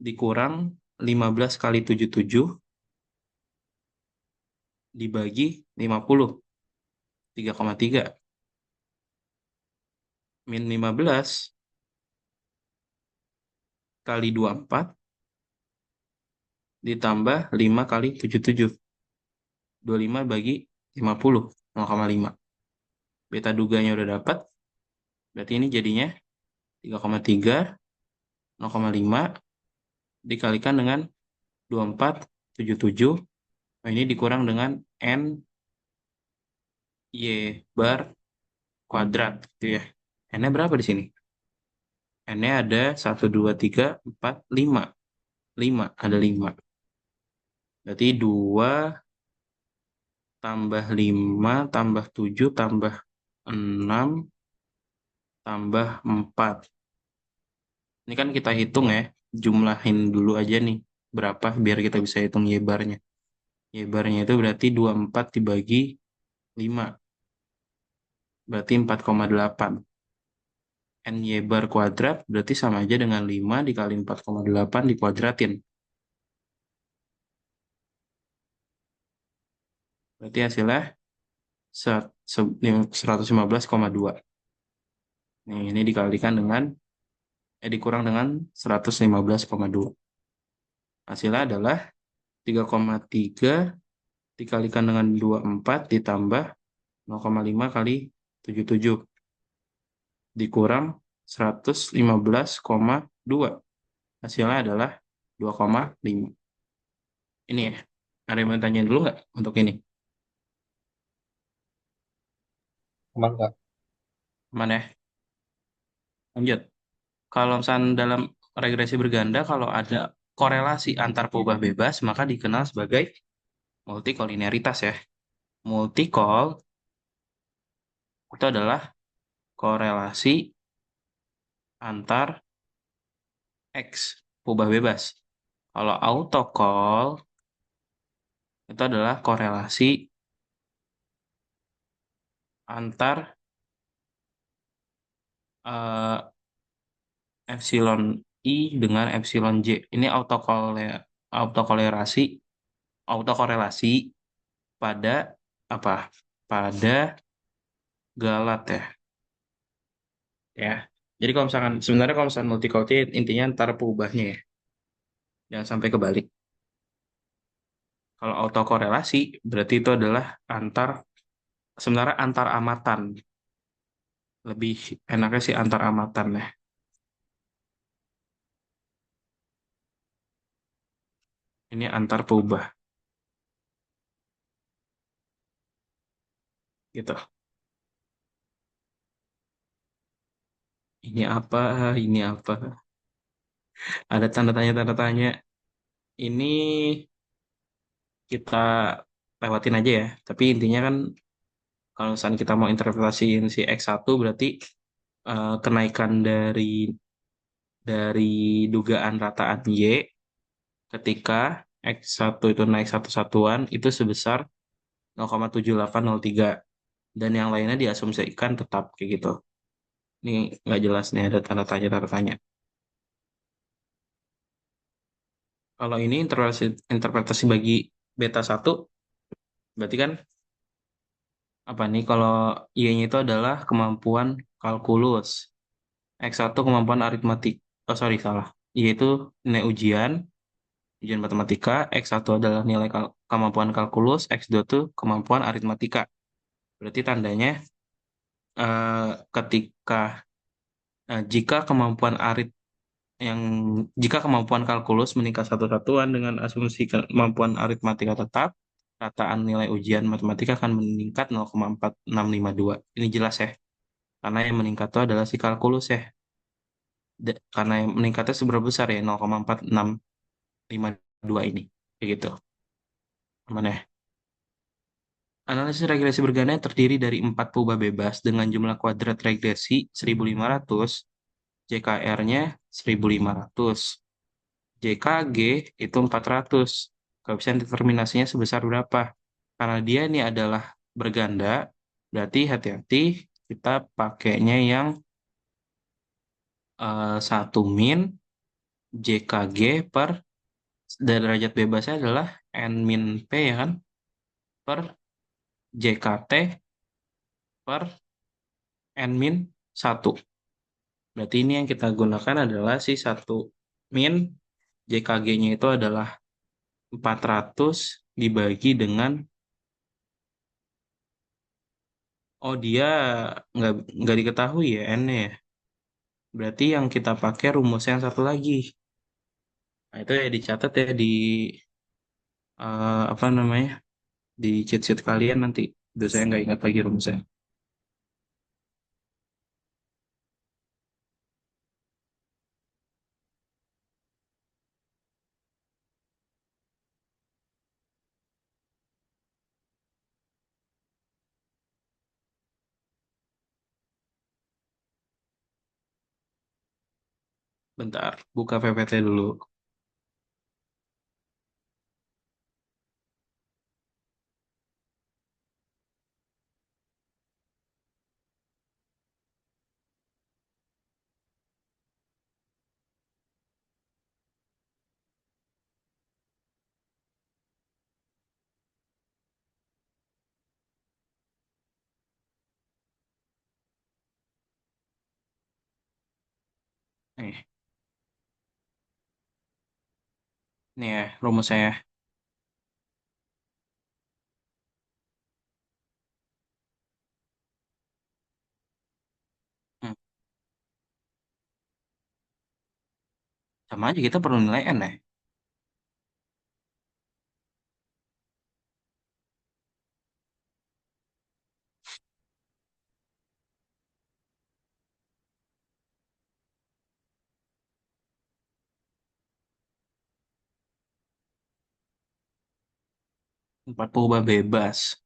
dikurang 15 kali 77 dibagi 50, 3,3. Min 15 kali 24 ditambah 5 kali 77. 25 bagi 50, 0,5. Beta duganya udah dapat. Berarti ini jadinya 3,3, 0,5 dikalikan dengan 2477. Nah, ini dikurang dengan N Y bar kuadrat gitu ya. N-nya berapa di sini? N-nya ada 1, 2, 3, 4, 5. 5, ada 5. Berarti 2 tambah 5 tambah 7 tambah 6 tambah 4. Ini kan kita hitung ya, jumlahin dulu aja nih. Berapa biar kita bisa hitung Y-barnya. Y-barnya itu berarti 24 dibagi 5. Berarti 4,8. NY bar kuadrat berarti sama aja dengan 5 dikali 4,8 dikuadratin. Berarti hasilnya 115,2. Nih, ini dikalikan dengan, dikurang dengan 115,2. Hasilnya adalah 3,3 dikalikan dengan 24 ditambah 0,5 kali 77 dikurang 115,2. Hasilnya adalah 2,5. Ini ya. Ada yang mau tanya dulu nggak untuk ini? Aman Kak? Mana ya? Lanjut. Kalau misalnya dalam regresi berganda, kalau ada korelasi antar perubahan bebas, maka dikenal sebagai multikolinearitas ya. Multikol itu adalah korelasi antar X, perubahan bebas. Kalau autocall itu adalah korelasi antar eh, epsilon I dengan epsilon J. Ini autokorelasi, autokorelasi pada apa? Pada galat ya. Ya. Jadi kalau misalkan sebenarnya kalau misalkan multicol itu intinya antara perubahannya ya. Jangan sampai kebalik. Kalau autokorelasi berarti itu adalah sebenarnya antar amatan. Lebih enaknya sih antar amatan ya. Ini antar peubah gitu. Ini apa? Ini apa? Ada tanda tanya tanda tanya. Ini kita lewatin aja ya. Tapi intinya kan kalau misalnya kita mau interpretasiin si X1 berarti kenaikan dari dugaan rataan Y ketika X1 itu naik satu satuan itu sebesar 0,7803 dan yang lainnya diasumsikan tetap kayak gitu. Ini nggak jelas nih ada tanda tanya. Kalau ini interpretasi bagi beta satu berarti kan apa nih kalau Y-nya itu adalah kemampuan kalkulus. X1 kemampuan aritmatik. Oh sorry salah. Y itu nilai ujian matematika. X1 adalah nilai kemampuan kalkulus. X2 itu kemampuan aritmatika. Berarti tandanya eh, ketika jika yang jika kemampuan kalkulus meningkat satu satuan dengan asumsi kemampuan aritmatika tetap, rataan nilai ujian matematika akan meningkat 0,4652. Ini jelas ya, karena yang meningkat itu adalah si kalkulus ya. Karena yang meningkatnya seberapa besar ya, 0,4652 ini. Kayak gitu. Aman ya? Analisis regresi berganda terdiri dari 4 perubahan bebas dengan jumlah kuadrat regresi 1500, JKR-nya 1500. JKG itu 400. Koefisien determinasinya sebesar berapa? Karena dia ini adalah berganda, berarti hati-hati kita pakainya yang 1 min JKG per derajat bebasnya adalah N min P ya kan? per JKT per N-min 1. Berarti ini yang kita gunakan adalah si 1 min JKG-nya itu adalah 400 dibagi dengan, oh dia nggak nggak diketahui ya N-nya ya. Berarti yang kita pakai rumus yang satu lagi. Nah, itu ya dicatat ya di apa namanya, di cheat sheet kalian nanti. Itu saya nggak ingat lagi rumusnya. Bentar, buka PPT dulu. Nih, nih ya rumus saya. Hmm, sama aja kita perlu nilai N ya. 40 bebas.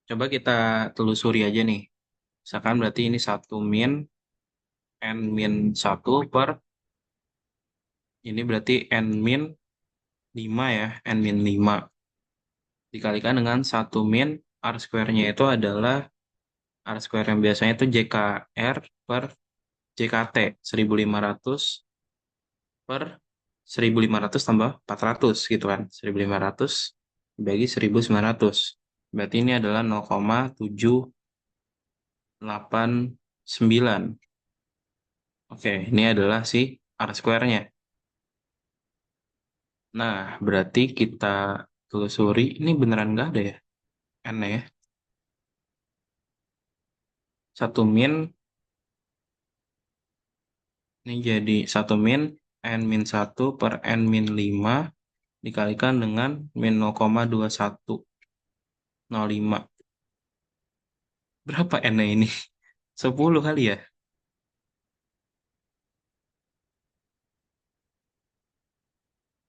Coba kita telusuri aja nih. Misalkan berarti ini 1 min N min 1 per, ini berarti N min 5 ya. N min 5 dikalikan dengan 1 min R square-nya itu adalah R square yang biasanya itu JKR per JKT 1500 per 1500 tambah 400 gitu kan. 1500 dibagi 1900. Berarti ini adalah 0,789. Oke, ini adalah si R square-nya. Nah, berarti kita telusuri. Ini beneran nggak ada ya? N ya. 1 min, ini jadi 1 min N min 1 per N min 5 dikalikan dengan min 0,2105. Berapa N-nya ini? 10 kali ya?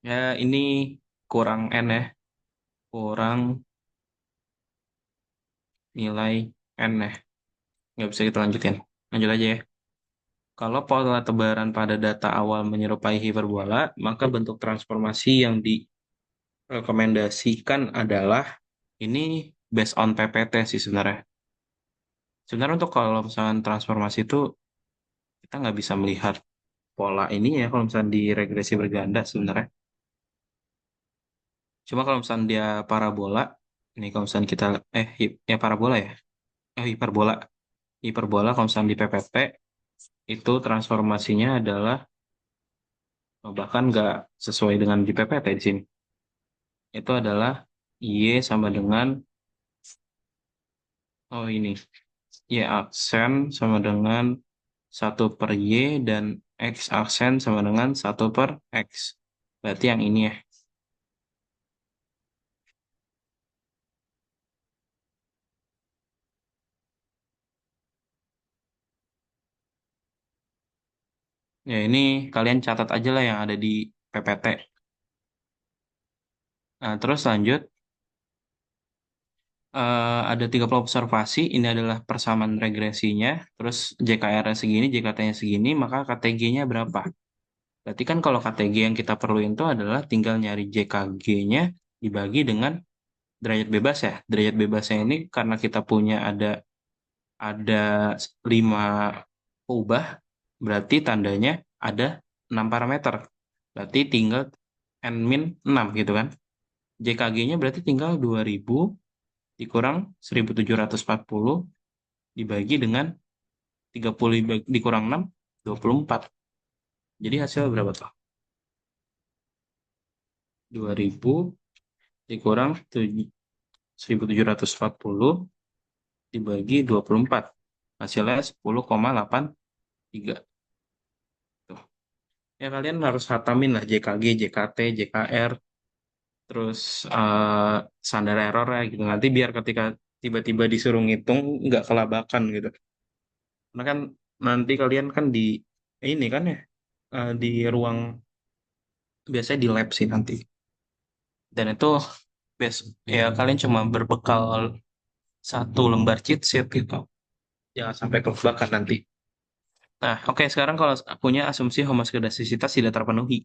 Ya, ini kurang N ya. Kurang nilai N ya. Nggak bisa kita lanjutin. Lanjut aja ya. Kalau pola tebaran pada data awal menyerupai hiperbola, maka bentuk transformasi yang direkomendasikan adalah, ini based on PPT sih sebenarnya. Sebenarnya untuk kalau misalnya transformasi itu kita nggak bisa melihat pola ini ya kalau misalnya di regresi berganda sebenarnya. Cuma kalau misalnya dia parabola, ini kalau misalnya kita ya parabola ya, hiperbola, hiperbola kalau misalnya di PPT itu transformasinya adalah, bahkan nggak sesuai dengan di PPT di sini. Itu adalah Y sama dengan, oh ini, Y aksen sama dengan 1/Y dan X aksen sama dengan 1/X. Berarti yang ini ya. Ya ini kalian catat aja lah yang ada di PPT. Nah, terus lanjut. Ada 30 observasi, ini adalah persamaan regresinya, terus JKR-nya segini, JKT-nya segini, maka KTG-nya berapa? Berarti kan kalau KTG yang kita perluin itu adalah tinggal nyari JKG-nya dibagi dengan derajat bebas ya. Derajat bebasnya ini karena kita punya ada ada 5 ubah, berarti tandanya ada 6 parameter. Berarti tinggal n min 6 gitu kan. JKG-nya berarti tinggal 2000 dikurang 1740 dibagi dengan 30 dikurang 6, 24. Jadi hasil berapa tuh? 2000 dikurang 1740 dibagi 24. Hasilnya 10,83. Tuh. Ya kalian harus hatamin lah JKG, JKT, JKR, terus standar error ya gitu. Nanti biar ketika tiba-tiba disuruh ngitung nggak kelabakan gitu. Karena kan nanti kalian kan di ini kan ya di ruang biasanya di lab sih nanti. Dan itu ya kalian cuma berbekal 1 lembar cheat sheet gitu. Jangan sampai kelabakan nanti. Nah, oke, sekarang kalau punya asumsi homoskedastisitas tidak terpenuhi.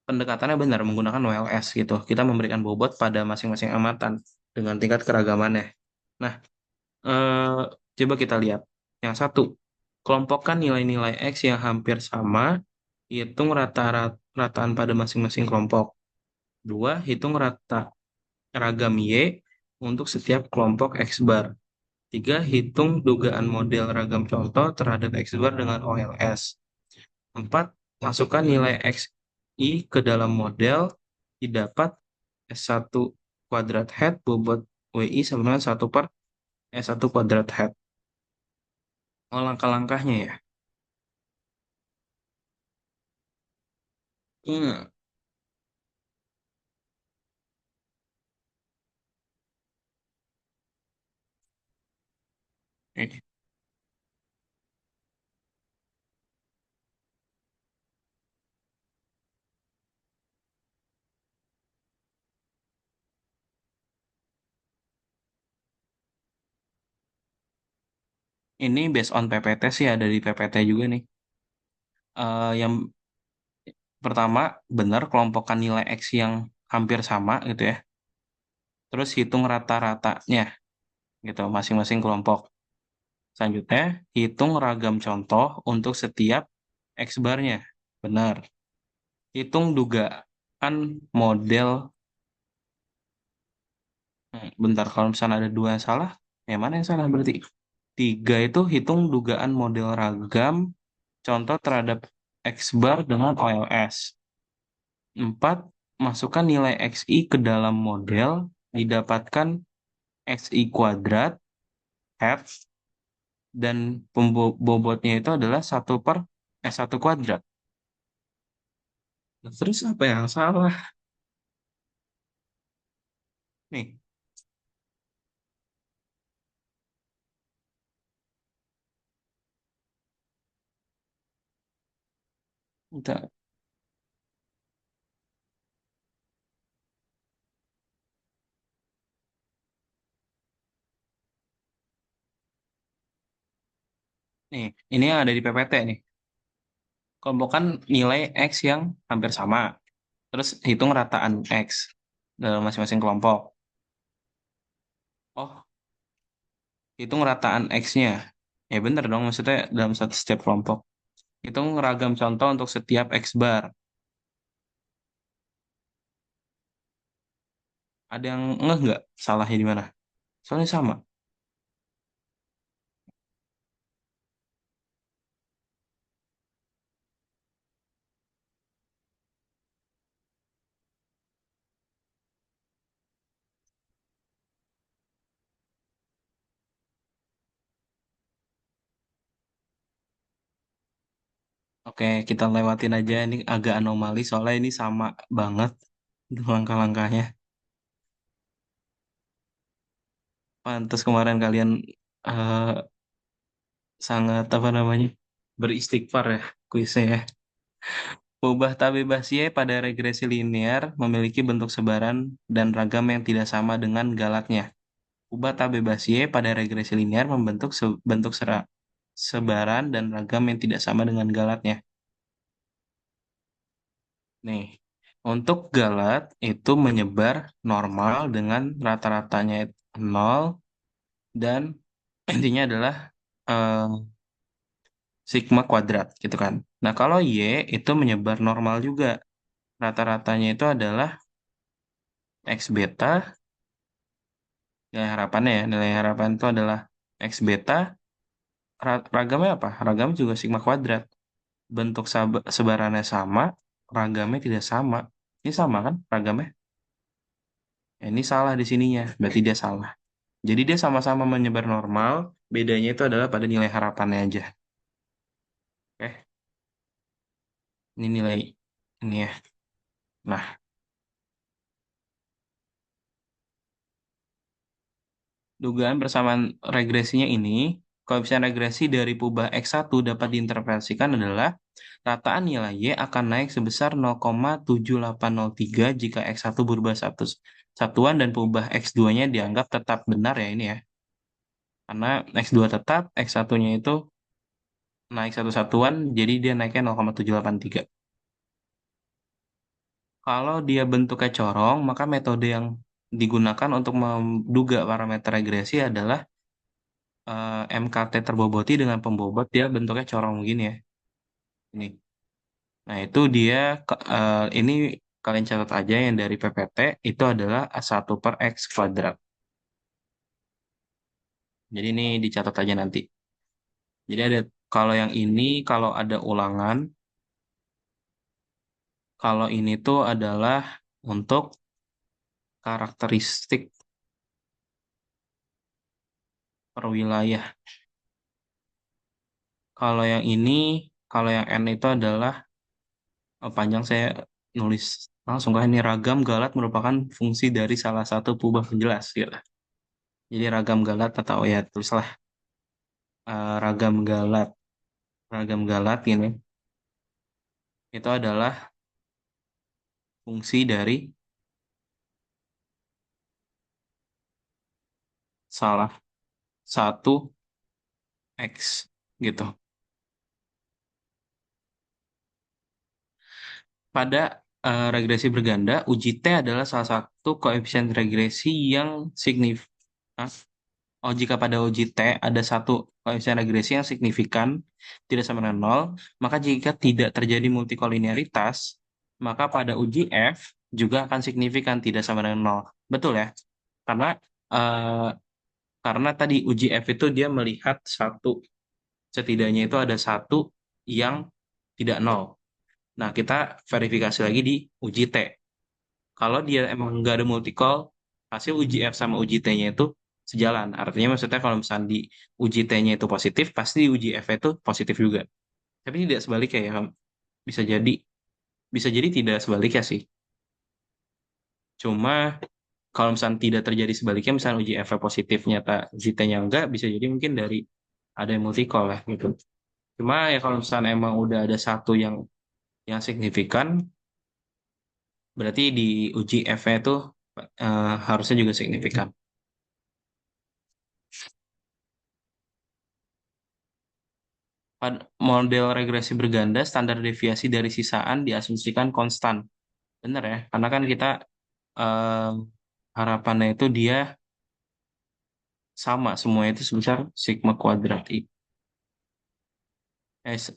Pendekatannya benar menggunakan OLS gitu. Kita memberikan bobot pada masing-masing amatan dengan tingkat keragamannya. Nah, eh, coba kita lihat. Yang satu, kelompokkan nilai-nilai X yang hampir sama, hitung rataan pada masing-masing kelompok. Dua, hitung ragam Y untuk setiap kelompok X bar. Tiga, hitung dugaan model ragam contoh terhadap X bar dengan OLS. Empat, masukkan nilai XI ke dalam model, didapat S1 kuadrat head bobot WI sama dengan 1 per S1 kuadrat head. Oh, langkah-langkahnya ya. Hmm. eh, Ini based on PPT sih, ada di PPT juga nih. Yang pertama, benar kelompokkan nilai X yang hampir sama gitu ya. Terus hitung rata-ratanya gitu masing-masing kelompok. Selanjutnya, hitung ragam contoh untuk setiap X barnya. Benar. Hitung dugaan model. Bentar, kalau misalnya ada 2 yang salah, yang mana yang salah berarti? 3 itu hitung dugaan model ragam contoh terhadap X bar dengan OLS. 4, masukkan nilai XI ke dalam model, didapatkan XI kuadrat, F, dan bobotnya itu adalah 1 per S1 kuadrat. Nah, terus apa yang salah? Nih, bentar. Nih, ini yang ada di PPT nih. Kelompokkan nilai X yang hampir sama. Terus hitung rataan X dalam masing-masing kelompok. Oh, hitung rataan X-nya. Ya bener dong, maksudnya dalam setiap kelompok. Hitung ragam contoh untuk setiap X bar. Ada yang nggak salahnya di mana? Soalnya sama. Oke, kita lewatin aja. Ini agak anomali soalnya ini sama banget langkah-langkahnya. Pantes kemarin kalian eh, sangat apa namanya beristighfar ya kuisnya ya. Ubah tak bebas Y pada regresi linear memiliki bentuk sebaran dan ragam yang tidak sama dengan galatnya. Ubah tak bebas Y pada regresi linear membentuk bentuk sebaran dan ragam yang tidak sama dengan galatnya. Nih, untuk galat itu menyebar normal dengan rata-ratanya 0 dan intinya adalah eh, sigma kuadrat gitu kan. Nah, kalau Y itu menyebar normal juga. Rata-ratanya itu adalah X beta, nilai harapannya ya. Nilai harapan itu adalah X beta, ragamnya apa? Ragamnya juga sigma kuadrat. Bentuk sebarannya sama, ragamnya tidak sama. Ini sama kan ragamnya? Ini salah di sininya, berarti dia salah. Jadi dia sama-sama menyebar normal, bedanya itu adalah pada nilai harapannya aja. Oke, ini nilai ini ya. Nah, dugaan persamaan regresinya ini, koefisien regresi dari perubahan X1 dapat diinterpretasikan adalah rataan nilai Y akan naik sebesar 0,7803 jika X1 berubah satu satuan dan perubahan X2-nya dianggap tetap benar ya ini ya. Karena X2 tetap, X1-nya itu naik satu satuan, jadi dia naiknya 0,783. Kalau dia bentuknya corong, maka metode yang digunakan untuk menduga parameter regresi adalah MKT terboboti dengan pembobot dia bentuknya corong begini ya. Ini. Nah, itu dia ini kalian catat aja yang dari PPT itu adalah A1 per X kuadrat. Jadi ini dicatat aja nanti. Jadi ada kalau yang ini kalau ada ulangan, kalau ini tuh adalah untuk karakteristik per wilayah. Kalau yang ini, kalau yang N itu adalah panjang saya nulis langsung kan ini ragam galat merupakan fungsi dari salah satu perubahan penjelas gitu. Jadi ragam galat atau ya tulislah ragam galat, ragam galat ini itu adalah fungsi dari salah satu X gitu. Pada regresi berganda, uji T adalah salah satu koefisien regresi yang signifikan. Oh, jika pada uji T ada satu koefisien regresi yang signifikan tidak sama dengan nol, maka jika tidak terjadi multikolinearitas, maka pada uji F juga akan signifikan tidak sama dengan nol. Betul ya? Karena eh, karena tadi uji F itu dia melihat satu, setidaknya itu ada satu yang tidak nol. Nah, kita verifikasi lagi di uji T. Kalau dia emang nggak ada multicol, hasil uji F sama uji T-nya itu sejalan. Artinya maksudnya kalau misalnya di uji T-nya itu positif, pasti di uji F itu positif juga. Tapi tidak sebaliknya ya, bisa jadi tidak sebaliknya sih. Cuma kalau misalnya tidak terjadi sebaliknya, misalnya uji F positif nyata uji T-nya enggak, bisa jadi mungkin dari ada yang multicol lah gitu. Cuma ya kalau misalnya emang udah ada satu yang signifikan, berarti di uji F-nya itu harusnya juga signifikan. Pada model regresi berganda, standar deviasi dari sisaan diasumsikan konstan. Benar ya? Karena kan kita eh, harapannya itu dia sama, semua itu sebesar sigma kuadrat I.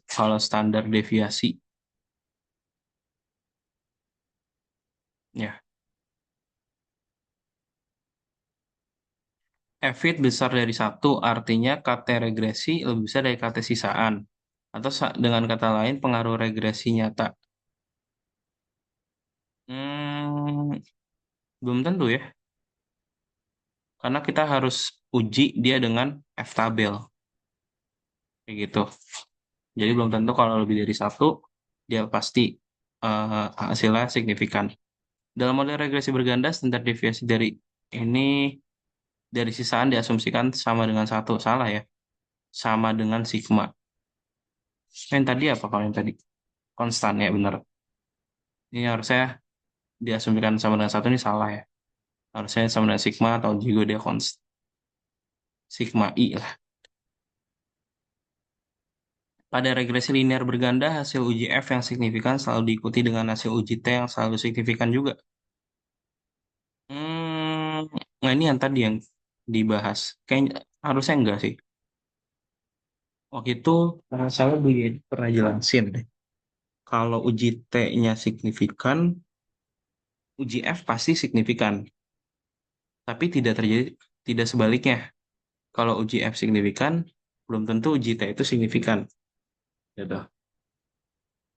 Kalau standar deviasi. Ya. Fit besar dari satu, artinya KT regresi lebih besar dari KT sisaan. Atau dengan kata lain, pengaruh regresi nyata. Hmm, belum tentu ya. Karena kita harus uji dia dengan F tabel. Kayak gitu. Jadi belum tentu kalau lebih dari satu, dia pasti hasilnya signifikan. Dalam model regresi berganda, standar deviasi dari ini dari sisaan diasumsikan sama dengan satu. Salah ya. Sama dengan sigma. Yang tadi apa kalau yang tadi? Konstan ya benar. Ini harusnya diasumsikan sama dengan satu ini salah ya. Harusnya sama dengan sigma atau juga dia konstan. Sigma I lah. Pada regresi linear berganda, hasil uji F yang signifikan selalu diikuti dengan hasil uji T yang selalu signifikan juga. Nah ini yang tadi yang dibahas. Kayaknya harusnya enggak sih. Waktu itu salah Bu Yeni pernah jelasin deh. Kalau uji T-nya signifikan, uji F pasti signifikan. Tapi tidak terjadi, tidak sebaliknya. Kalau uji F signifikan, belum tentu uji T itu signifikan. Gitu.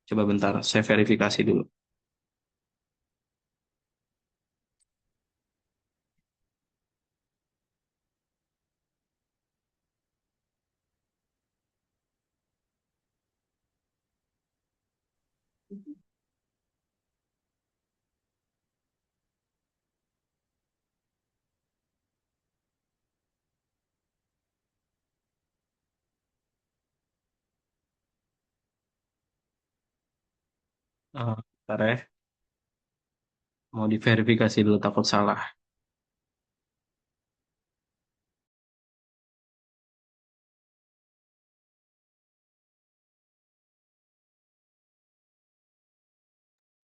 Coba bentar, saya verifikasi dulu. Bentar ya, mau diverifikasi dulu takut salah.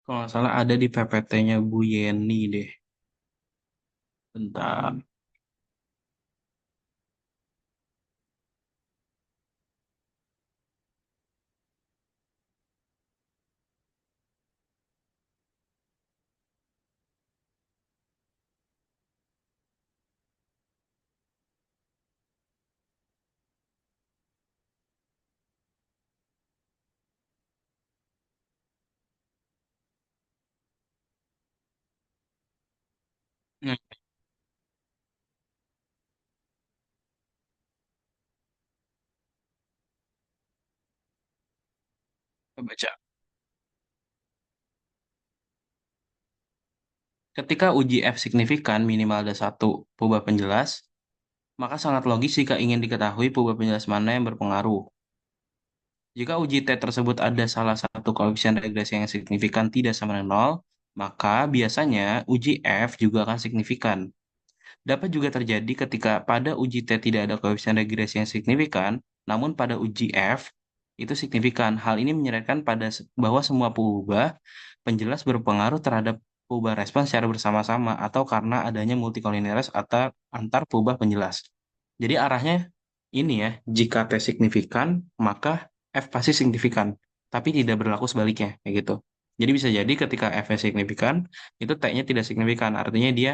Kalau nggak salah ada di PPT-nya Bu Yeni deh. Bentar. Nah, kita baca. Ketika uji F signifikan minimal ada satu perubahan penjelas, maka sangat logis jika ingin diketahui perubahan penjelas mana yang berpengaruh. Jika uji T tersebut ada salah satu koefisien regresi yang signifikan tidak sama dengan nol, maka biasanya uji F juga akan signifikan. Dapat juga terjadi ketika pada uji T tidak ada koefisien regresi yang signifikan, namun pada uji F itu signifikan. Hal ini menyeratkan bahwa semua perubahan penjelas berpengaruh terhadap perubahan respons secara bersama-sama atau karena adanya multikolinearitas atau antar perubahan penjelas. Jadi arahnya ini ya, jika T signifikan, maka F pasti signifikan, tapi tidak berlaku sebaliknya, kayak gitu. Jadi bisa jadi ketika F signifikan, itu T-nya tidak signifikan, artinya dia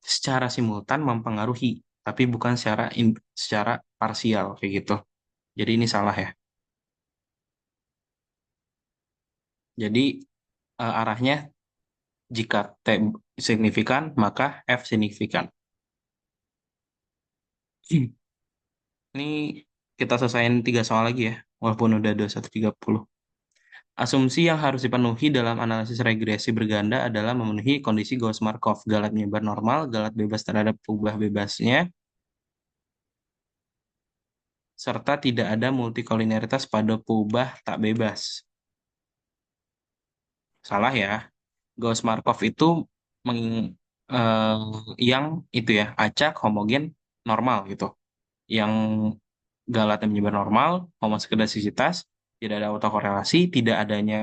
secara simultan mempengaruhi, tapi bukan secara parsial, kayak gitu. Jadi ini salah ya. Jadi arahnya jika T signifikan, maka F signifikan. Ini kita selesaiin 3 soal lagi ya, walaupun udah 21.30. Asumsi yang harus dipenuhi dalam analisis regresi berganda adalah memenuhi kondisi Gauss-Markov, galat menyebar normal, galat bebas terhadap perubahan bebasnya, serta tidak ada multikolinearitas pada perubahan tak bebas. Salah ya. Gauss-Markov itu meng- eh, yang itu ya, acak, homogen, normal gitu. Yang galatnya menyebar normal, homoskedastisitas, tidak ada autokorelasi, tidak adanya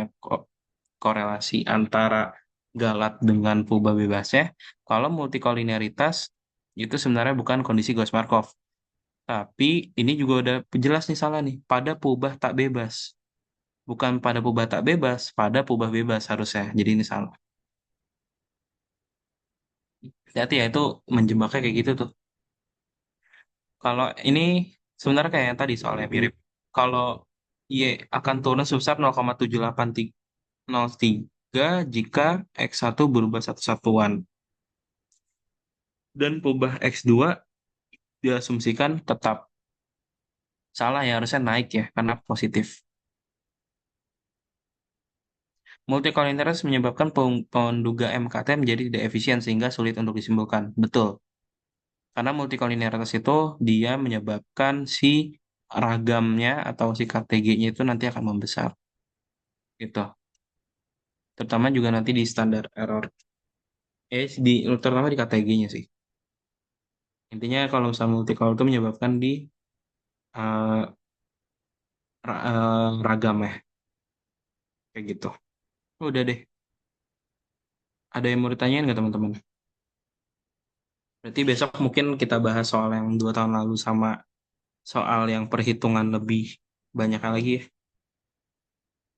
korelasi antara galat dengan perubahan bebasnya. Kalau multikolinearitas itu sebenarnya bukan kondisi Gauss-Markov. Tapi ini juga udah jelas nih salah nih. Pada perubahan tak bebas. Bukan pada perubahan tak bebas, pada perubahan bebas harusnya. Jadi ini salah. Hati-hati ya, itu menjebaknya kayak gitu tuh. Kalau ini sebenarnya kayak yang tadi soalnya mirip. Kalau Y akan turun sebesar 0,7803 jika X1 berubah satu satuan. Dan perubahan X2 diasumsikan tetap salah ya, harusnya naik ya, karena positif. Multikolinearitas menyebabkan penduga MKT menjadi tidak efisien sehingga sulit untuk disimpulkan. Betul. Karena multikolinearitas itu dia menyebabkan si ragamnya atau si KTG-nya itu nanti akan membesar. Gitu. Terutama juga nanti di standar error. Terutama di KTG-nya sih. Intinya kalau misalnya multikol itu menyebabkan di eh, ragam ya. Kayak gitu. Udah deh. Ada yang mau ditanyain nggak teman-teman? Berarti besok mungkin kita bahas soal yang 2 tahun lalu sama soal yang perhitungan lebih banyak lagi ya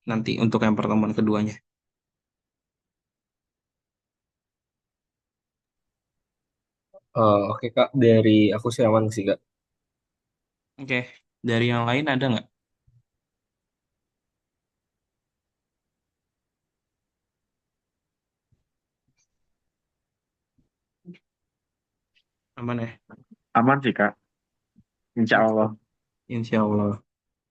nanti untuk yang pertemuan keduanya. Oke Kak, dari aku sih aman sih Kak. Oke, dari yang lain ada nggak? Aman ya? Aman sih, Kak. Insya Allah. Insya Allah.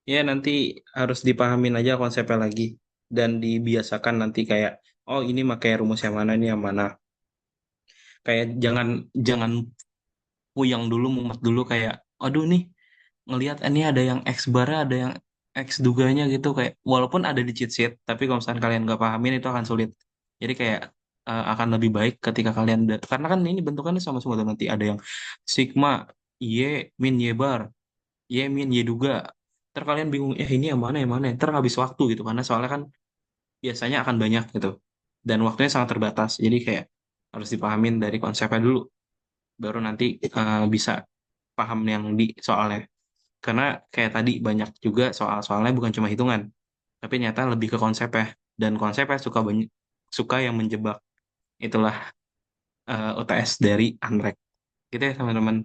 Ya nanti harus dipahamin aja konsepnya lagi dan dibiasakan nanti kayak oh ini pakai rumus yang mana ini yang mana. Kayak jangan jangan puyang dulu mumet dulu kayak aduh nih ngelihat ini ada yang X bar ada yang X duganya gitu kayak walaupun ada di cheat sheet tapi kalau misalkan kalian nggak pahamin itu akan sulit. Jadi kayak akan lebih baik ketika kalian karena kan ini bentukannya sama semua tuh nanti ada yang sigma Y min Y bar Y min Y duga. Ntar kalian bingung, ini yang mana yang mana. Ntar habis waktu gitu, karena soalnya kan biasanya akan banyak gitu. Dan waktunya sangat terbatas, jadi kayak harus dipahamin dari konsepnya dulu, baru nanti bisa paham yang di soalnya. Karena kayak tadi banyak juga soal-soalnya bukan cuma hitungan, tapi nyata lebih ke konsepnya. Dan konsepnya suka banyak, suka yang menjebak. Itulah UTS dari Anrek. Gitu ya teman-teman.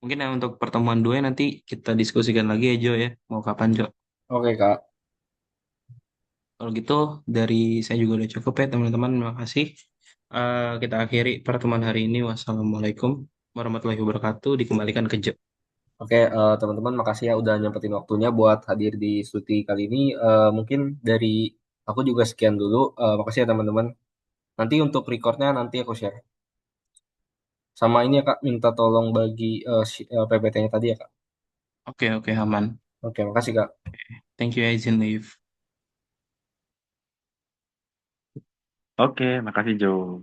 Mungkin yang untuk pertemuan dua nanti kita diskusikan lagi ya Jo ya. Mau kapan Jo? Oke Kak. Kalau gitu dari saya juga udah cukup ya teman-teman. Terima kasih. Kita akhiri pertemuan hari ini. Wassalamualaikum warahmatullahi wabarakatuh. Dikembalikan ke Jo. Oke, teman-teman makasih ya udah nyempetin waktunya buat hadir di studi kali ini. Mungkin dari aku juga sekian dulu. Makasih ya teman-teman. Nanti untuk recordnya nanti aku share. Sama ini ya Kak, minta tolong bagi PPT-nya tadi ya Kak. Oke, oke, aman. Oke, makasih Kak. Thank you ya, izin leave. Oke, makasih, Jo.